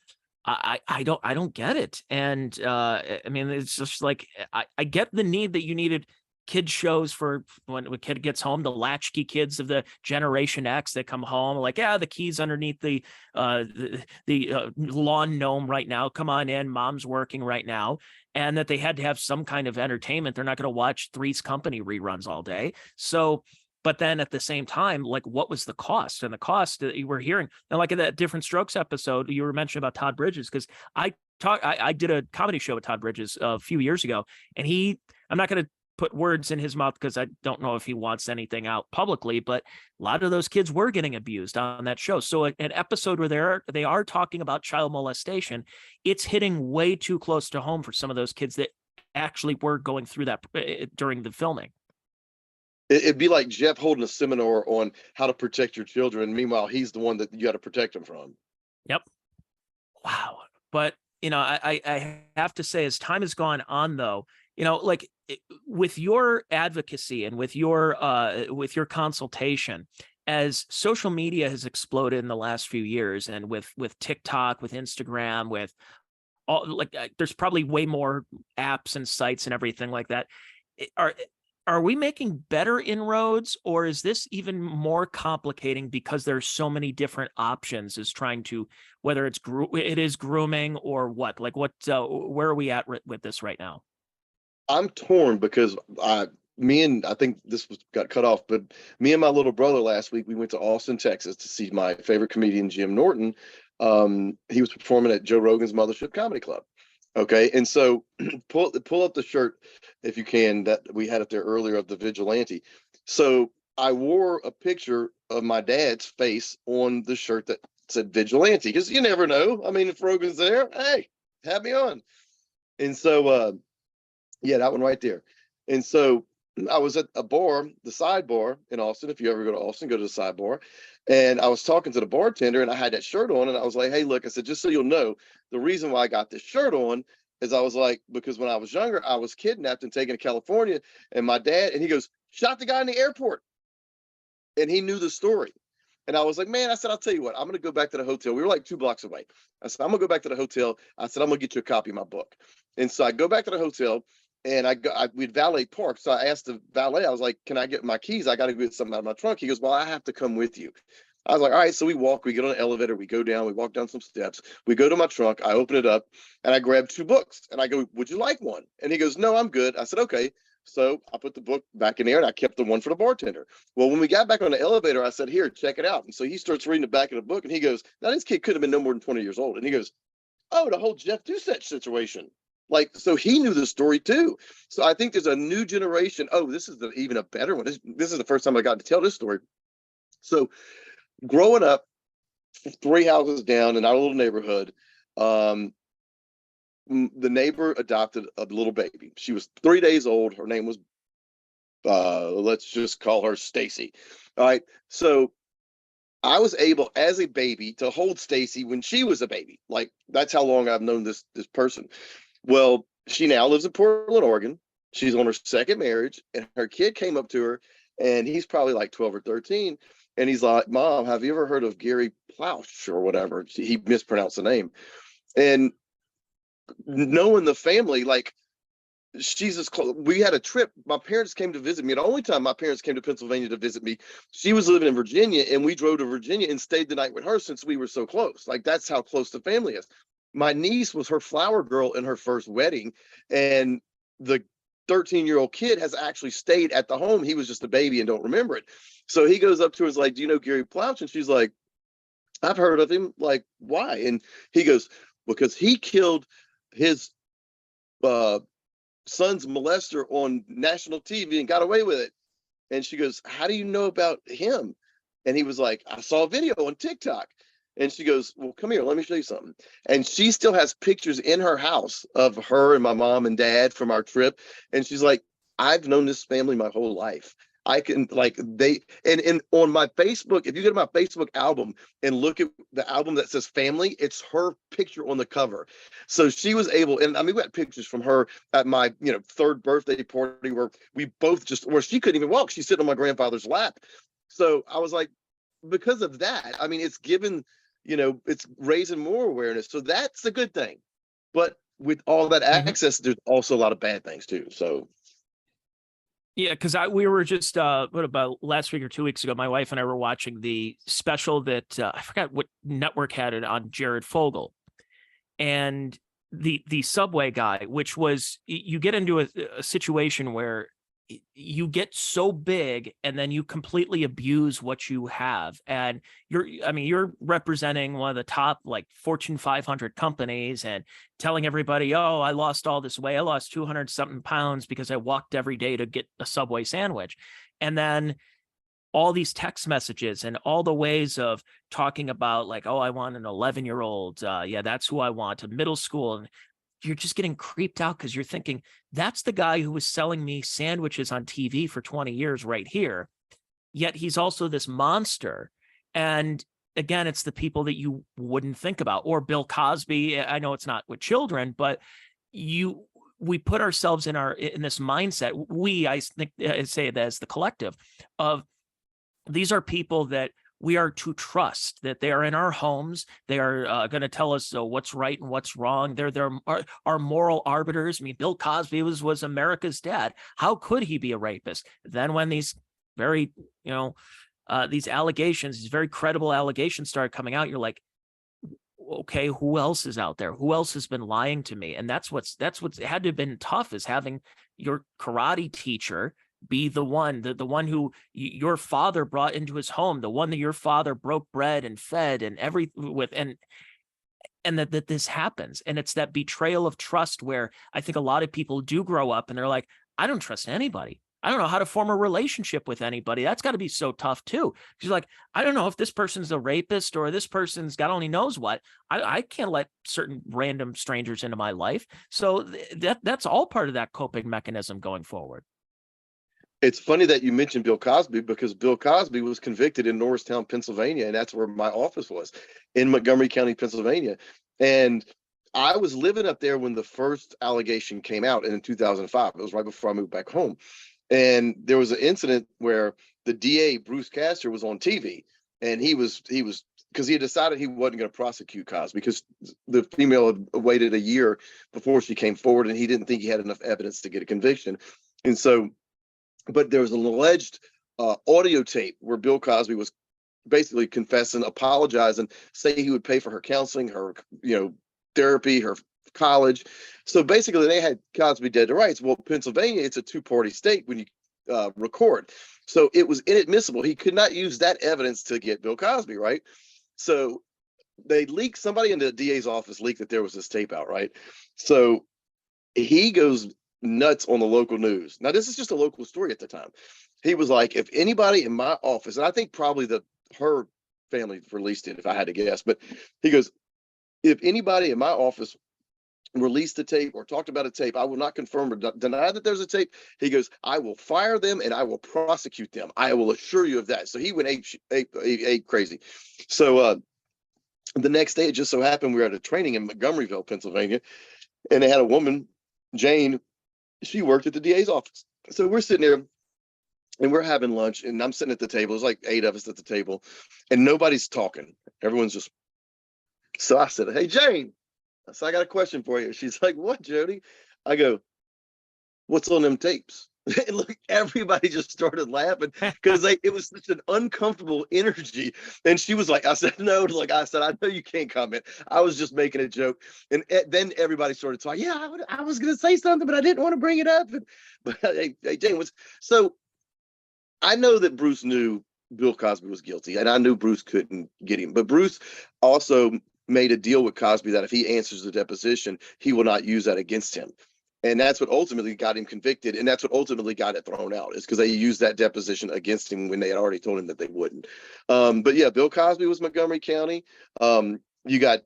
I don't get it. And I mean, it's just like, I get the need that you needed kid shows for when a kid gets home, the latchkey kids of the Generation X that come home, like, yeah, the key's underneath the lawn gnome right now. Come on in, mom's working right now. And that they had to have some kind of entertainment. They're not going to watch Three's Company reruns all day. So, but then at the same time, like, what was the cost? And the cost that you were hearing, and like in that Different Strokes episode, you were mentioning about Todd Bridges, because I did a comedy show with Todd Bridges a few years ago, and I'm not going to put words in his mouth because I don't know if he wants anything out publicly, but a lot of those kids were getting abused on that show. So an episode where they are talking about child molestation, it's hitting way too close to home for some of those kids that actually were going through that during the filming. It'd be like Jeff holding a seminar on how to protect your children. Meanwhile, he's the one that you got to protect them from. Yep. Wow. But, I have to say, as time has gone on, though, like, with your advocacy and with your consultation, as social media has exploded in the last few years, and with TikTok, with Instagram, with all, like, there's probably way more apps and sites and everything like that. Are we making better inroads, or is this even more complicating because there's so many different options, is trying to, whether it is grooming or what, like what, where are we at with this right now? I'm torn because I think this got cut off, but me and my little brother last week, we went to Austin, Texas to see my favorite comedian, Jim Norton. He was performing at Joe Rogan's Mothership Comedy Club. Okay. And so pull up the shirt if you can, that we had up there earlier, of the vigilante. So I wore a picture of my dad's face on the shirt that said vigilante, because you never know. I mean, if Rogan's there, hey, have me on. And so yeah, that one right there. And so I was at a bar, the Sidebar in Austin. If you ever go to Austin, go to the Sidebar. And I was talking to the bartender, and I had that shirt on, and I was like, hey, look, I said, just so you'll know, the reason why I got this shirt on is, I was like, because when I was younger, I was kidnapped and taken to California, and my dad, and he goes, shot the guy in the airport. And he knew the story. And I was like, man, I said, I'll tell you what, I'm going to go back to the hotel. We were like 2 blocks away. I said, I'm going to go back to the hotel. I said, I'm going to get you a copy of my book. And so I go back to the hotel, and we'd valet park. So I asked the valet, I was like, can I get my keys? I got to get something out of my trunk. He goes, well, I have to come with you. I was like, all right. So we get on an elevator, we go down, we walk down some steps, we go to my trunk, I open it up, and I grab 2 books, and I go, would you like one? And he goes, no, I'm good. I said, okay. So I put the book back in there, and I kept the one for the bartender. Well, when we got back on the elevator, I said, here, check it out. And so he starts reading the back of the book, and he goes, now this kid could have been no more than 20 years old. And he goes, oh, the whole Jeff Doucet situation. Like, so he knew the story too. So I think there's a new generation. Oh, this is even a better one. This is the first time I got to tell this story. So growing up 3 houses down in our little neighborhood, the neighbor adopted a little baby. She was 3 days old. Her name was, let's just call her Stacy. All right. So I was able, as a baby, to hold Stacy when she was a baby. Like, that's how long I've known this person. Well, she now lives in Portland, Oregon. She's on her 2nd marriage, and her kid came up to her, and he's probably like 12 or 13. And he's like, Mom, have you ever heard of Gary Plauche or whatever? He mispronounced the name. And knowing the family, like, she's as close. We had a trip. My parents came to visit me. The only time my parents came to Pennsylvania to visit me, she was living in Virginia, and we drove to Virginia and stayed the night with her, since we were so close. Like, that's how close the family is. My niece was her flower girl in her first wedding, and the 13-year-old kid has actually stayed at the home. He was just a baby and don't remember it. So he goes up to her and is like, do you know Gary Plauche? And she's like, I've heard of him. Like, why? And he goes, because he killed his son's molester on national TV and got away with it. And she goes, how do you know about him? And he was like, I saw a video on TikTok. And she goes, well, come here, let me show you something. And she still has pictures in her house of her and my mom and dad from our trip. And she's like, I've known this family my whole life. I can, like, and on my Facebook, if you go to my Facebook album and look at the album that says family, it's her picture on the cover. So she was able, and I mean, we got pictures from her at my, 3rd birthday party where we both where she couldn't even walk. She's sitting on my grandfather's lap. So I was like, because of that, I mean, it's given, it's raising more awareness. So that's a good thing. But with all that access, there's also a lot of bad things too. So. Yeah, because we were just what about last week or 2 weeks ago, my wife and I were watching the special that I forgot what network had it on, Jared Fogle, and the subway guy, which was, you get into a situation where you get so big and then you completely abuse what you have. And you're representing one of the top, like, Fortune 500 companies and telling everybody, oh, I lost all this weight. I lost 200 something pounds because I walked every day to get a Subway sandwich. And then all these text messages and all the ways of talking about, like, oh, I want an 11-year-old. Yeah, that's who I want, a middle school. And you're just getting creeped out because you're thinking, that's the guy who was selling me sandwiches on TV for 20 years right here. Yet he's also this monster. And again, it's the people that you wouldn't think about. Or Bill Cosby. I know it's not with children, but we put ourselves in this mindset. I think I say that as the collective of, these are people that we are to trust, that they are in our homes. They are going to tell us what's right and what's wrong. They're our moral arbiters. I mean, Bill Cosby was America's dad. How could he be a rapist? Then when these very, these allegations, these very credible allegations started coming out, you're like, okay, who else is out there? Who else has been lying to me? And that's what's had to have been tough, is having your karate teacher be the one who your father brought into his home, the one that your father broke bread and fed and and that this happens. And it's that betrayal of trust where I think a lot of people do grow up and they're like, I don't trust anybody. I don't know how to form a relationship with anybody. That's got to be so tough too. She's like, I don't know if this person's a rapist or this person's God only knows what. I can't let certain random strangers into my life. So that's all part of that coping mechanism going forward. It's funny that you mentioned Bill Cosby, because Bill Cosby was convicted in Norristown, Pennsylvania, and that's where my office was, in Montgomery County, Pennsylvania. And I was living up there when the first allegation came out in 2005. It was right before I moved back home. And there was an incident where the DA, Bruce Castor, was on TV, and he was because he had decided he wasn't going to prosecute Cosby because the female had waited a year before she came forward, and he didn't think he had enough evidence to get a conviction. And so, but there was an alleged audio tape where Bill Cosby was basically confessing, apologizing, saying he would pay for her counseling, her therapy, her college. So basically, they had Cosby dead to rights. Well, Pennsylvania, it's a two-party state when you record, so it was inadmissible. He could not use that evidence to get Bill Cosby, right? So they leaked, somebody in the DA's office leaked that there was this tape out, right? So he goes nuts on the local news. Now, this is just a local story at the time. He was like, if anybody in my office, and I think probably her family released it, if I had to guess, but he goes, if anybody in my office released the tape or talked about a tape, I will not confirm or deny that there's a tape. He goes, I will fire them and I will prosecute them. I will assure you of that. So he went ape crazy. So the next day, it just so happened we were at a training in Montgomeryville, Pennsylvania, and they had a woman, Jane. She worked at the DA's office. So we're sitting there and we're having lunch, and I'm sitting at the table. There's like 8 of us at the table, and nobody's talking. Everyone's just. So I said, hey, Jane, so I got a question for you. She's like, what, Jody? I go, what's on them tapes? And look, everybody just started laughing because it was such an uncomfortable energy. And she was like, I said, no, I said, I know you can't comment. I was just making a joke. And then everybody started talking. Yeah, I was going to say something, but I didn't want to bring it up. But hey, Jane, so I know that Bruce knew Bill Cosby was guilty, and I knew Bruce couldn't get him. But Bruce also made a deal with Cosby that if he answers the deposition, he will not use that against him. And that's what ultimately got him convicted. And that's what ultimately got it thrown out, is because they used that deposition against him when they had already told him that they wouldn't. But yeah, Bill Cosby was Montgomery County. You got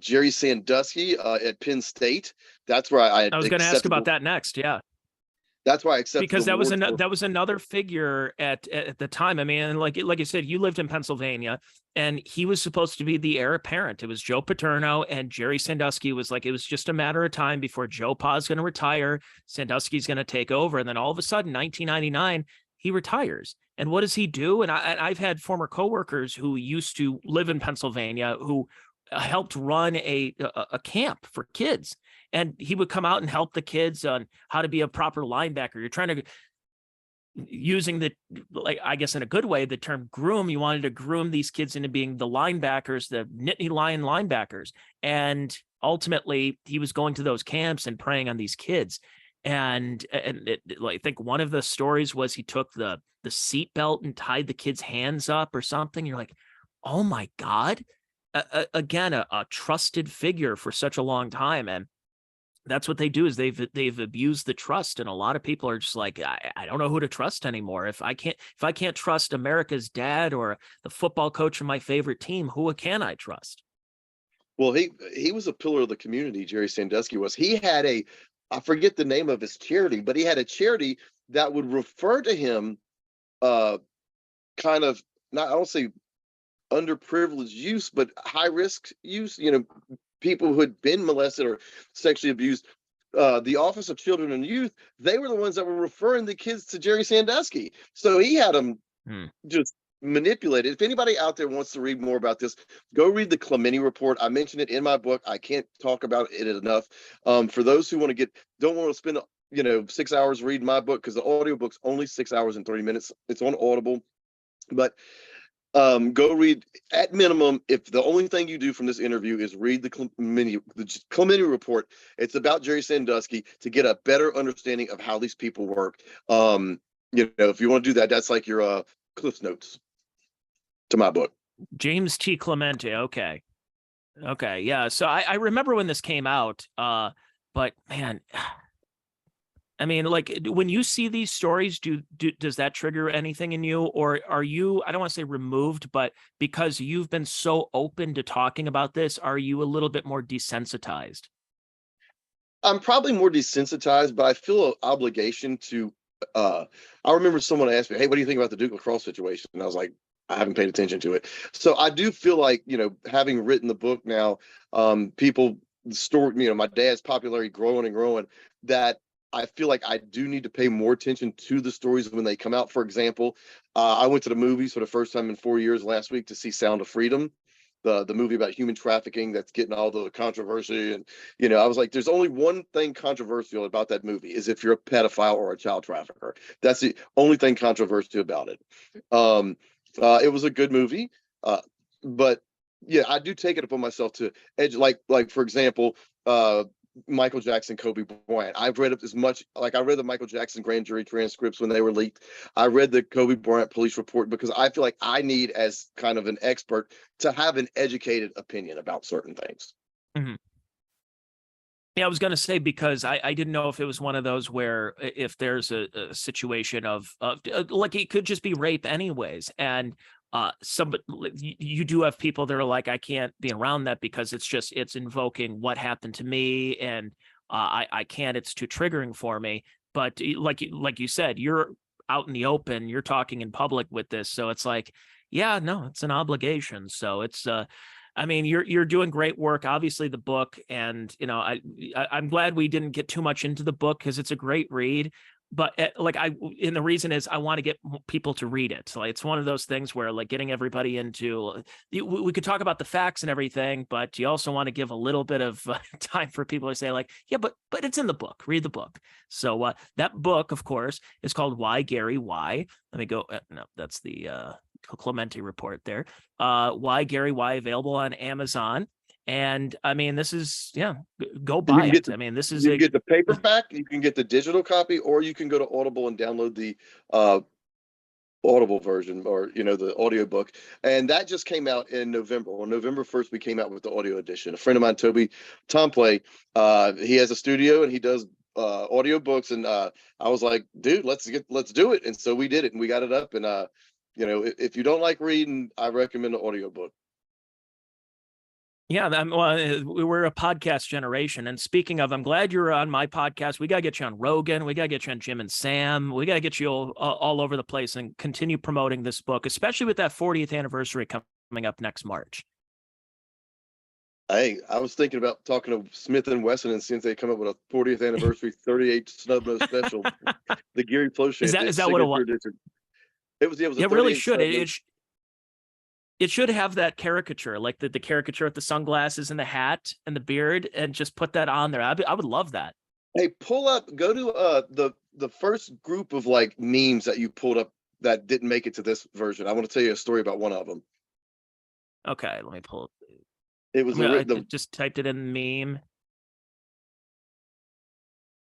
Jerry Sandusky at Penn State. That's where I was going to ask about that next. Yeah. That's why I accepted, because that was another figure at the time. I mean, like you said, you lived in Pennsylvania, and he was supposed to be the heir apparent. It was Joe Paterno, and Jerry Sandusky was like, it was just a matter of time before Joe Pa's going to retire. Sandusky's going to take over. And then all of a sudden, 1999, he retires. And what does he do? And I've had former coworkers who used to live in Pennsylvania who helped run a camp for kids. And he would come out and help the kids on how to be a proper linebacker. You're trying to, using I guess in a good way, the term groom, you wanted to groom these kids into being the linebackers, the Nittany Lion linebackers. And ultimately, he was going to those camps and preying on these kids. And I think one of the stories was he took the seat belt and tied the kid's hands up or something. You're like, oh my God. Again, a trusted figure for such a long time. And that's what they do, is they've abused the trust. And a lot of people are just like, I don't know who to trust anymore. If I can't trust America's dad or the football coach of my favorite team, who can I trust? Well, he was a pillar of the community. Jerry Sandusky was. He had I forget the name of his charity, but he had a charity that would refer to him, kind of, not, I don't say underprivileged youth, but high risk youth, people who had been molested or sexually abused. The Office of Children and Youth, they were the ones that were referring the kids to Jerry Sandusky. So he had them just manipulated. If anybody out there wants to read more about this, go read the Clementi report. I mentioned it in my book. I can't talk about it enough. For those who don't want to spend 6 hours reading my book, because the audiobook's only 6 hours and 30 minutes. It's on Audible. But go read, at minimum, if the only thing you do from this interview is read the Clementi report. It's about Jerry Sandusky, to get a better understanding of how these people work. If you want to do that, that's like your Cliff Notes to my book. James T. Clementi. Okay. Yeah. So I remember when this came out, but man, I mean, like, when you see these stories, does that trigger anything in you? Or are you, I don't want to say removed, but because you've been so open to talking about this, are you a little bit more desensitized? I'm probably more desensitized, but I feel an obligation to, I remember someone asked me, hey, what do you think about the Duke lacrosse situation? And I was like, I haven't paid attention to it. So I do feel like, having written the book now, people, the story, my dad's popularity growing and growing, that I feel like I do need to pay more attention to the stories when they come out. For example, I went to the movies for the first time in 4 years last week to see Sound of Freedom, the movie about human trafficking that's getting all the controversy. And, I was like, there's only one thing controversial about that movie, is if you're a pedophile or a child trafficker. That's the only thing controversial about it. It was a good movie, but yeah, I do take it upon myself to edge, like for example, Michael Jackson, Kobe Bryant. I've read as much, like I read the Michael Jackson grand jury transcripts when they were leaked. I read the Kobe Bryant police report, because I feel like I need, as kind of an expert, to have an educated opinion about certain things. Mm-hmm. Yeah, I was going to say, because I didn't know if it was one of those where, if there's a situation of like, it could just be rape anyways. And you do have people that are like, I can't be around that because it's invoking what happened to me, and I can't, it's too triggering for me. But like you said, you're out in the open, you're talking in public with this, so it's like, yeah, no, it's an obligation. So it's I mean, you're doing great work. Obviously, the book, and I'm glad we didn't get too much into the book, because it's a great read. But and the reason is I want to get people to read it. Like, it's one of those things where, like, getting everybody into, we could talk about the facts and everything, but you also want to give a little bit of time for people to say, like, yeah, but it's in the book. Read the book. So that book, of course, is called Why Gary Why. Let me go. No, that's the Clementi report there. Why Gary Why, available on Amazon. And I mean, this is, go buy it. I mean, this is, you can get the paperback, you can get the digital copy, or you can go to Audible and download the Audible version, or the audiobook. And that just came out in November. On November 1st, we came out with the audio edition. A friend of mine, Toby Tomplay, he has a studio and he does audiobooks, and I was like, dude, let's do it. And so we did it, and we got it up. And if you don't like reading, I recommend the audiobook. Yeah, we're a podcast generation. And speaking of, I'm glad you're on my podcast. We got to get you on Rogan. We got to get you on Jim and Sam. We got to get you all over the place and continue promoting this book, especially with that 40th anniversary coming up next March. Hey, I was thinking about talking to Smith & Wesson and seeing if they come up with a 40th anniversary 38 snub nose special. The Gary Plauche. Is that what it was? It was. It really should. It should have that caricature, like the caricature with the sunglasses and the hat and the beard, and just put that on there. I would love that. Hey, go to the first group of like memes that you pulled up that didn't make it to this version. I want to tell you a story about one of them. Okay, let me pull it. It was I just typed it in meme.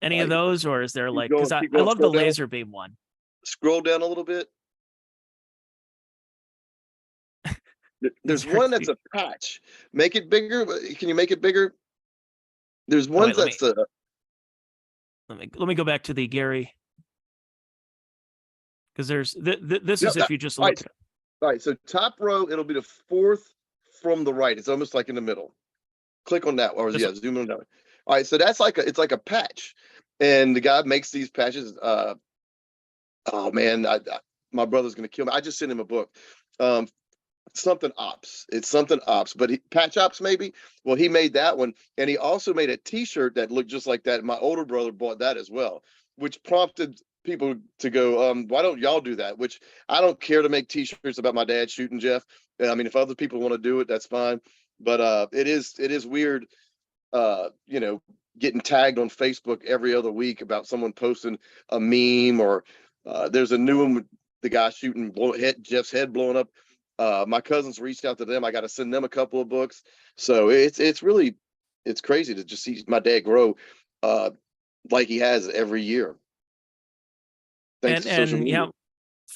Any of those, or is there like, because I love the laser beam one. Scroll down a little bit. There's one that's a patch. Make it bigger. Can you make it bigger? There's one that's a. Let me go back to the Gary, because there's this is if you just look. All right. So top row, it'll be the fourth from the right. It's almost like in the middle. Click on that, or zoom in down. All right. So that's it's like a patch, and the guy makes these patches. Oh man, my brother's gonna kill me. I just sent him a book. Something ops. It's something ops, but patch ops maybe. Well, he made that one, and he also made a T-shirt that looked just like that. My older brother bought that as well, which prompted people to go, why don't y'all do that? Which I don't care to make t-shirts about my dad shooting Jeff. I mean, if other people want to do it, that's fine. But it is weird, getting tagged on Facebook every other week about someone posting a meme, or there's a new one with the guy shooting Jeff's head blowing up. My cousins reached out to them. I got to send them a couple of books. So it's really, it's crazy to just see my dad grow like he has every year. Thanks to social media.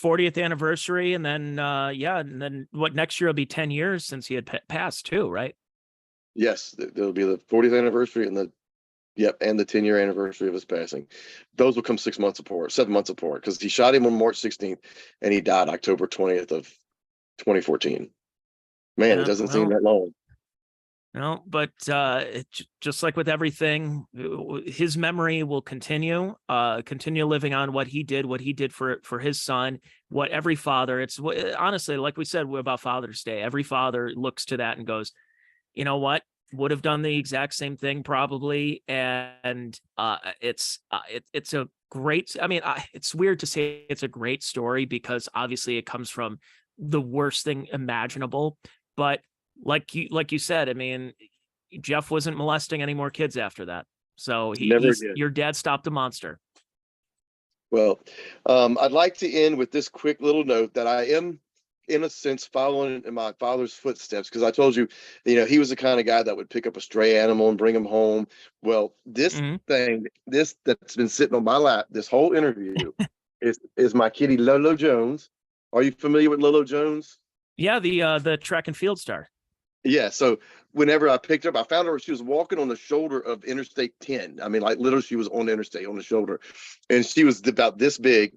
40th anniversary, and then and then what, next year will be 10 years since he had passed too, right? Yes, there'll be the 40th anniversary and the 10-year anniversary of his passing. Those will come 7 months apart, because he shot him on March 16th and he died October 20th of 2014. Man, it doesn't seem that long. No, but just like with everything, his memory will continue living on. What he did for his son, what every father, it's honestly, like we said about Father's Day, every father looks to that and goes, you know what, would have done the exact same thing probably. And it's a great, I mean, it's weird to say it's a great story, because obviously it comes from the worst thing imaginable, but like you said, I mean, Jeff wasn't molesting any more kids after that. So your dad stopped a monster. Well, I'd like to end with this quick little note that I am, in a sense, following in my father's footsteps, because I told you, he was the kind of guy that would pick up a stray animal and bring him home. Well, this thing, this that's been sitting on my lap this whole interview is my kitty Lolo Jones. Are you familiar with Lolo Jones? Yeah, the track and field star. Yeah, so whenever I picked her up, I found her, she was walking on the shoulder of Interstate 10. I mean, like literally she was on the interstate on the shoulder, and she was about this big.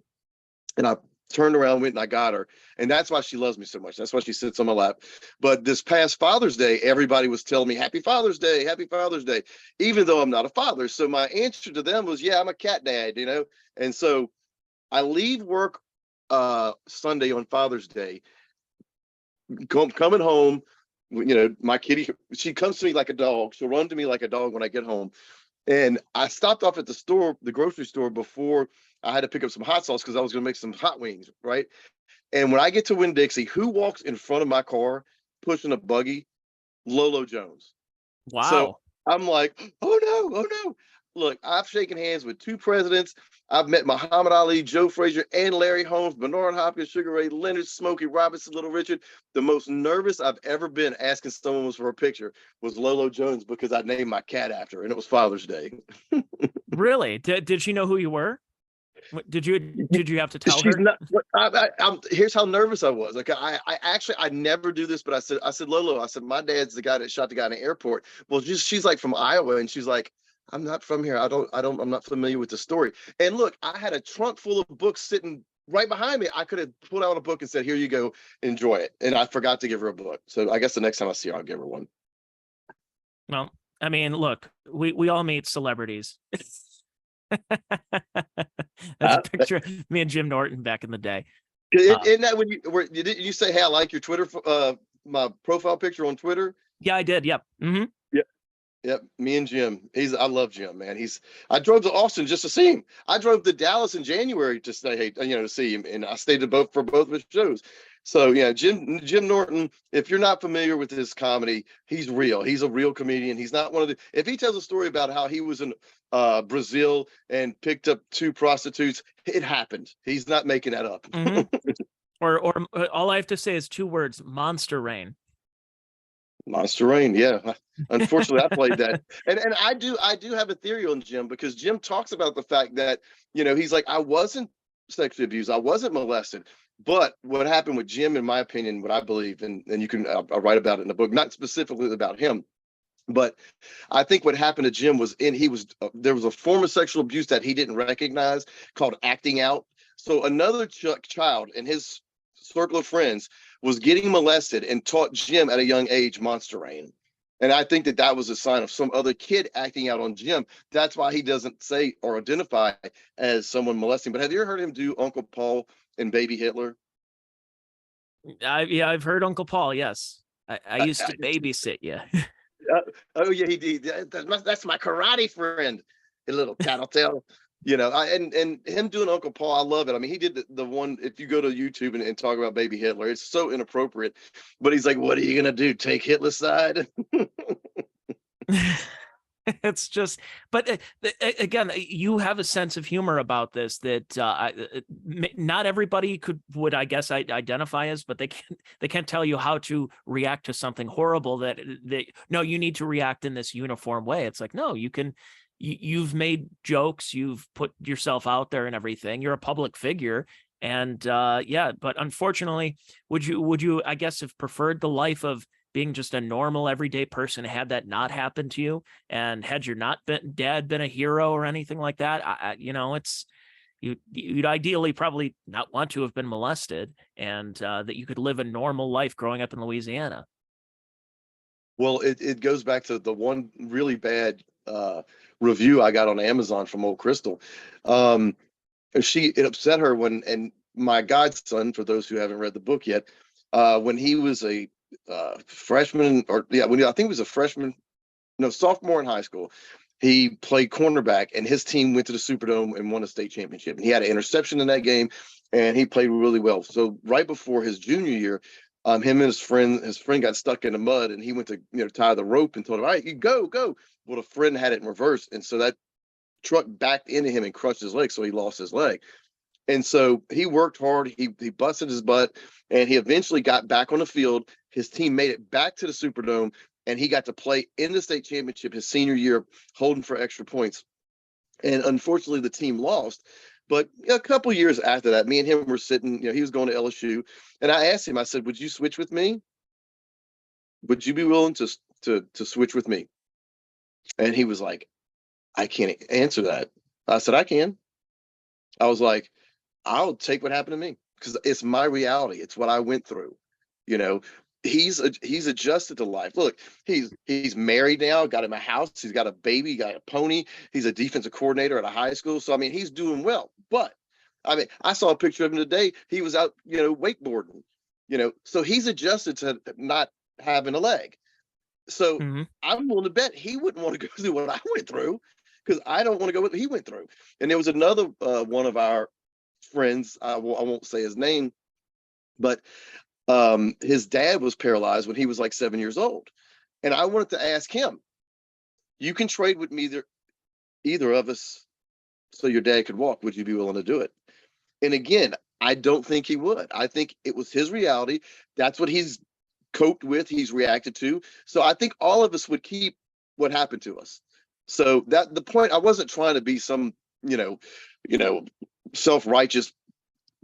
And I turned around, went and I got her. And that's why she loves me so much. That's why she sits on my lap. But this past Father's Day, everybody was telling me, Happy Father's Day, Happy Father's Day, even though I'm not a father. So my answer to them was, yeah, I'm a cat dad, And so I leave work Sunday on Father's Day, coming home. My kitty, she comes to me like a dog. She'll run to me like a dog when I get home. And I stopped off at the grocery store, before I had to pick up some hot sauce, because I was going to make some hot wings, right? And when I get to Winn-Dixie, who walks in front of my car pushing a buggy? Lolo Jones. Wow. So I'm like, oh no. Look, I've shaken hands with 2 presidents. I've met Muhammad Ali, Joe Frazier, and Larry Holmes, Bernard Hopkins, Sugar Ray Leonard, Smokey Robinson, Little Richard. The most nervous I've ever been asking someone for a picture was Lolo Jones, because I named my cat after her, and it was Father's Day. Really? Did she know who you were? Did you have to tell her? Here's how nervous I was. Like I never do this, but I said, Lolo, I said, my dad's the guy that shot the guy in the airport. Well, she's like from Iowa, and she's like, I'm not from here. I'm not familiar with the story. And look, I had a trunk full of books sitting right behind me. I could have pulled out a book and said, here you go, enjoy it. And I forgot to give her a book. So I guess the next time I see her, I'll give her one. Well, I mean, look, we all meet celebrities. That's a picture of me and Jim Norton back in the day. Isn't that when you say, hey, I like your Twitter, my profile picture on Twitter? Yeah, I did. Yep. Mm-hmm. Yep, me and Jim. I love Jim, man. I drove to Austin just to see him. I drove to Dallas in January to say, hey, to see him, and I stayed for both of his shows. So yeah, Jim Norton, if you're not familiar with his comedy, he's real. He's a real comedian. He's not one of the, if he tells a story about how he was in Brazil and picked up 2 prostitutes, it happened. He's not making that up. Mm-hmm. or all I have to say is 2 words: Monster Rain. Monster Rain, yeah. Unfortunately, I played that, and I do have a theory on Jim, because Jim talks about the fact that he's like, I wasn't sexually abused, I wasn't molested, but what happened with Jim, in my opinion, what I believe, and you can I'll write about it in the book, not specifically about him, but I think what happened to Jim was there was a form of sexual abuse that he didn't recognize called acting out. So another child in his circle of friends was getting molested and taught Jim at a young age Monster Rain. And I think that was a sign of some other kid acting out on Jim. That's why he doesn't say or identify as someone molesting. But have you ever heard him do Uncle Paul and Baby Hitler? I've heard Uncle Paul. Yes, I used to babysit you. Oh yeah, he did. That's my karate friend, a little tattletale. And him doing Uncle Paul, I love it. I mean, he did the one, if you go to YouTube and talk about baby Hitler, it's so inappropriate, but he's like, what are you going to do? Take Hitler's side? It's just, but again, you have a sense of humor about this that not everybody would, I guess, identify as, but they can't tell you how to react to something horrible that no, you need to react in this uniform way. It's like, no, you've made jokes, you've put yourself out there and everything. You're a public figure. And yeah, but unfortunately, would you, I guess, have preferred the life of being just a normal everyday person had that not happened to you, and had your dad been a hero or anything like that? You'd ideally probably not want to have been molested, and that you could live a normal life growing up in Louisiana. Well, it goes back to the one really bad review I got on Amazon from old Crystal. It upset her and my godson, for those who haven't read the book yet, when he was a freshman, when I think he was a freshman, no, sophomore in high school, he played cornerback and his team went to the Superdome and won a state championship. And he had an interception in that game and he played really well. So right before his junior year, him and his friend got stuck in the mud and he went to, tie the rope and told him, all right, you go. Well, the friend had it in reverse. And so that truck backed into him and crushed his leg. So he lost his leg. And so he worked hard. He busted his butt and he eventually got back on the field. His team made it back to the Superdome and he got to play in the state championship his senior year, holding for extra points. And unfortunately, the team lost. But a couple of years after that, me and him were sitting, he was going to LSU. And I asked him, I said, would you switch with me? Would you be willing to switch with me? And he was like, I can't answer that. I said, I can. I was like, I'll take what happened to me because it's my reality. It's what I went through. He's adjusted to life. Look, he's married now, got him a house, he's got a baby, got a pony. He's a defensive coordinator at a high school. So I mean, he's doing well. But I mean, I saw a picture of him today. He was out, wakeboarding. So he's adjusted to not having a leg. So I'm willing to bet he wouldn't want to go through what I went through because I don't want to go with what he went through. And there was another one of our friends, I won't say his name, but his dad was paralyzed when he was like 7 years old. And I wanted to ask him, you can trade with me either of us so your dad could walk. Would you be willing to do it? And again, I don't think he would. I think it was his reality. That's what he's coped with. He's reacted to. So I think all of us would keep what happened to us. So that the point, I wasn't trying to be some, self-righteous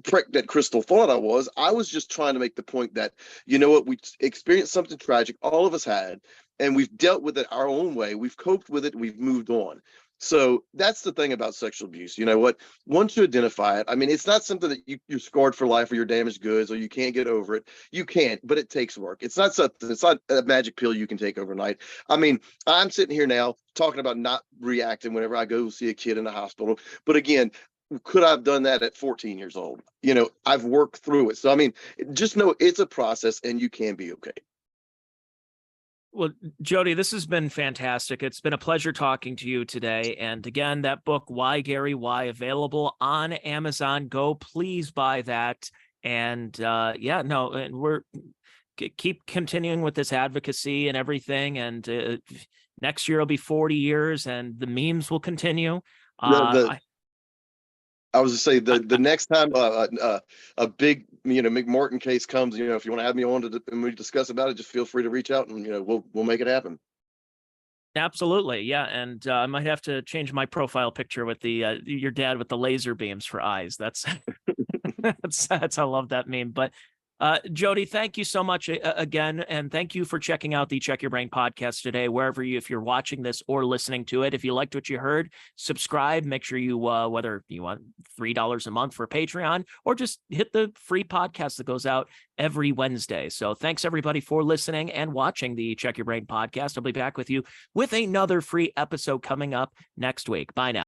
prick that Crystal thought I was. I was just trying to make the point that, we experienced something tragic, all of us had, and we've dealt with it our own way. We've coped with it. We've moved on. So that's the thing about sexual abuse. You know what? Once you identify it, I mean, it's not something that you're scarred for life or you're damaged goods or you can't get over it. You can't, but it takes work. It's not a magic pill you can take overnight. I mean, I'm sitting here now talking about not reacting whenever I go see a kid in the hospital. But again, could I have done that at 14 years old? I've worked through it. So, I mean, just know it's a process and you can be okay. Well, Jody, this has been fantastic. It's been a pleasure talking to you today. And again, that book, Why Gary Why, available on Amazon. Go, please buy that. And and we're keep continuing with this advocacy and everything. And next year will be 40 years and the memes will continue. I was to say the next time a big McMorton case comes, if you want to have me on and we discuss about it, just feel free to reach out and we'll make it happen. Absolutely, yeah, and I might have to change my profile picture with the your dad with the laser beams for eyes. That's that's I love that meme. But Jody, thank you so much again, and thank you for checking out the Check Your Brain podcast today, if you're watching this or listening to it. If you liked what you heard, subscribe. Make sure you, whether you want $3 a month for Patreon or just hit the free podcast that goes out every Wednesday. So thanks everybody for listening and watching the Check Your Brain podcast. I'll be back with you with another free episode coming up next week. Bye now.